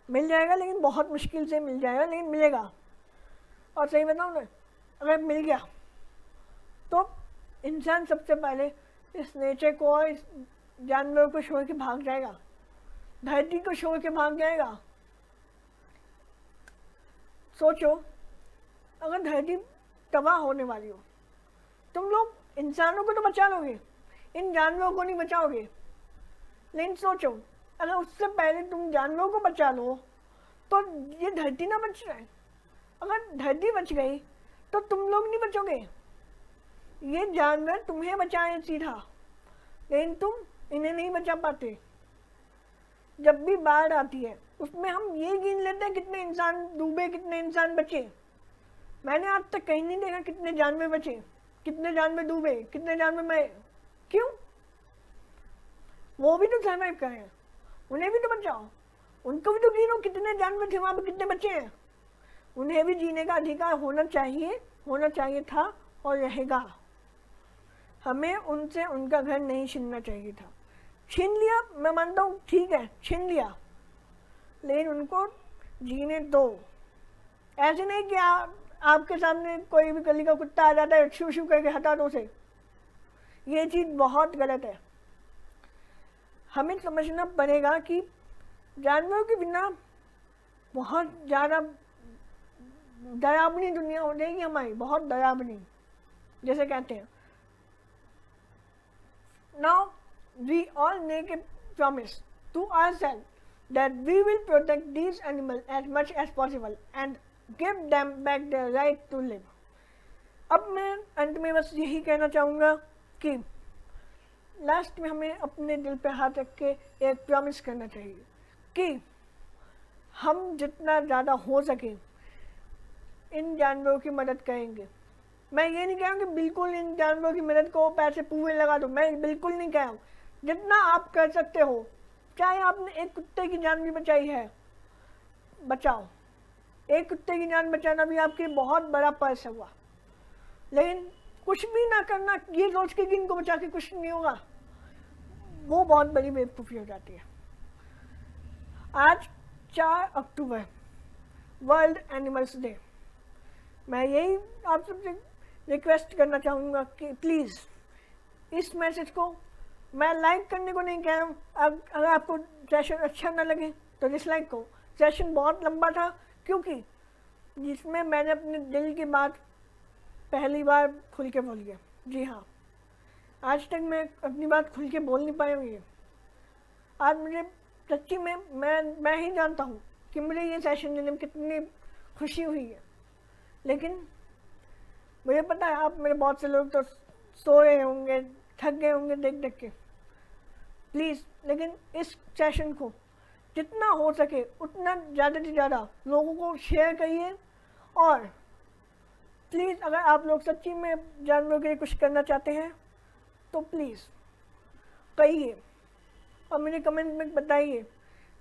मिल जाएगा, लेकिन बहुत मुश्किल से मिल जाएगा, लेकिन मिलेगा। और सही बताऊँ ना, अगर मिल गया तो इंसान सबसे पहले इस नेचर को और इस जानवर को छोड़ के भाग जाएगा, धरती को छोड़ के भाग जाएगा। सोचो, अगर धरती तबाह होने वाली हो, तुम लोग इंसानों को तो बचा लोगे, इन जानवरों को नहीं बचाओगे। लेकिन सोचो, अगर उससे पहले तुम जानवरों को बचा लो तो ये धरती ना बच जाए। अगर धरती बच गई तो तुम लोग नहीं बचोगे, ये जानवर तुम्हें बचाए सीधा, लेकिन तुम इन्हें नहीं बचा पाते। जब भी बाढ़ आती है उसमें हम ये गिन लेते हैं कितने इंसान डूबे, कितने इंसान बचे। मैंने आज तक कहीं नहीं देखा कितने जानवर बचे, कितने जानवर डूबे, कितने जानवर मरे। क्यों? वो भी तो सर्वाइव कर रहे हैं, उन्हें भी तो बचाओ, उनको भी तो गिनो कितने जानवर थे वहाँ पे, कितने बचे हैं। उन्हें भी जीने का अधिकार होना चाहिए था और रहेगा। हमें उनसे उनका घर नहीं छीनना चाहिए था। छीन लिया, मैं मानता हूँ, ठीक है, छीन लिया, लेकिन उनको जीने दो। ऐसे नहीं कि आपके सामने कोई भी गली का कुत्ता आ जाता है, छू छू करके हटा दो उसे। ये चीज़ बहुत गलत है। हमें समझना पड़ेगा कि जानवरों के बिना बहुत ज़्यादा डरावनी दुनिया हो जाएगी हमारी, बहुत डरावनी, जैसे कहते हैं। Now we all make a promise to ourself that we will protect these animals as much as possible and give them back their right to live. अब मैं अंत में बस यही कहना चाहूँगा कि लास्ट में हमें अपने दिल पे हाथ रख के एक प्रॉमिस करना चाहिए कि हम जितना ज़्यादा हो सके इन जानवरों की मदद करेंगे। मैं ये नहीं कह रहा हूँ कि बिल्कुल इन जानवरों की मदद को पैसे पूरे लगा दो, मैं बिल्कुल नहीं कह रहा हूँ। जितना आप कर सकते हो, चाहे आपने एक कुत्ते की जान भी बचाई है, बचाओ। एक कुत्ते की जान बचाना भी आपके बहुत बड़ा पर्स हुआ। लेकिन कुछ भी ना करना ये सोच के कि इनको बचा के कुछ नहीं होगा, वो बहुत बड़ी बेवकूफ़ी हो जाती है। आज 4 अक्टूबर वर्ल्ड एनिमल्स डे। मैं यही आप सबसे रिक्वेस्ट करना चाहूँगा कि प्लीज़ इस मैसेज को, मैं लाइक करने को नहीं कह रहा हूँ, अगर आपको सेशन अच्छा ना लगे तो डिसलाइक को। सेशन बहुत लंबा था क्योंकि जिसमें मैंने अपने दिल की बात पहली बार खुल के बोली है। जी हाँ, आज तक मैं अपनी बात खुल के बोल नहीं पाया हूँ। ये आज मुझे सच्ची में मैं ही जानता हूँ कि मुझे ये सेशन देने में कितनी खुशी हुई है। लेकिन मुझे पता है आप मेरे बहुत से लोग तो सो रहे होंगे, थक गए होंगे देख देख के। प्लीज़, लेकिन इस सेशन को जितना हो सके उतना ज़्यादा से ज़्यादा लोगों को शेयर करिए। और प्लीज़ अगर आप लोग सच्ची में जानवरों के लिए कुछ करना चाहते हैं तो प्लीज़ कहिए और मुझे कमेंट में बताइए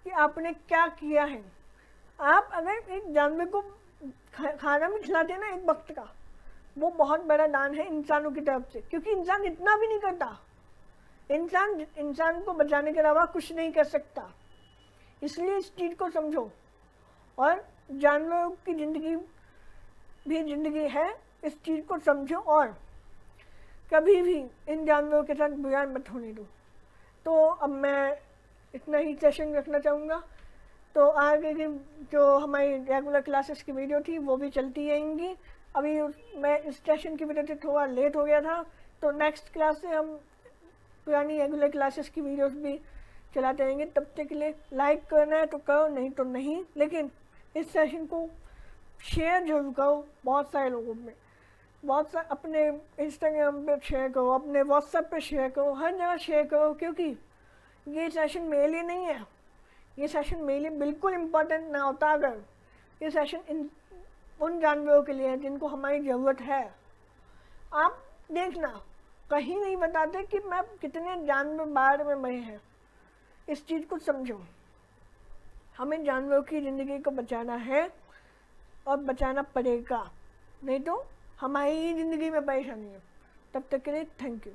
कि आपने क्या किया है। आप अगर एक जानवर को खाना भी खिलाते हैं ना एक वक्त का, वो बहुत बड़ा दान है इंसानों की तरफ से, क्योंकि इंसान इतना भी नहीं करता। इंसान को बचाने के अलावा कुछ नहीं कर सकता। इसलिए इस चीज़ को समझो और जानवरों की ज़िंदगी भी ज़िंदगी है, इस चीज़ को समझो और कभी भी इन जानवरों के साथ बुरा मत होने दो। तो अब मैं इतना ही सेशन रखना चाहूँगा। तो आगे की जो हमारी रेगुलर क्लासेस की वीडियो थी वो भी चलती रहेंगी। अभी मैं इस सेशन की वजह से थोड़ा लेट हो गया था, तो नेक्स्ट क्लास से हम पुरानी रेगुलर क्लासेस की वीडियोस भी चलाते रहेंगे। तब तक के लिए लाइक करना है तो करो, नहीं तो नहीं। लेकिन इस सेशन को शेयर जरूर करो बहुत सारे लोगों में, बहुत सारे अपने इंस्टाग्राम पे शेयर करो, अपने व्हाट्सएप पे शेयर करो, हर जगह शेयर करो। क्योंकि ये सेशन मेरे लिए नहीं है, ये सेशन मेरे लिए बिल्कुल इम्पोर्टेंट ना होता अगर ये सेशन उन जानवरों के लिए है जिनको हमारी ज़रूरत है। आप देखना कहीं नहीं बताते कि मैं कितने जानवर बाढ़ में मरे हैं। इस चीज़ को समझो, हमें जानवरों की ज़िंदगी को बचाना है और बचाना पड़ेगा, नहीं तो हमारी ज़िंदगी में परेशानी है। तब तक के लिए थैंक यू।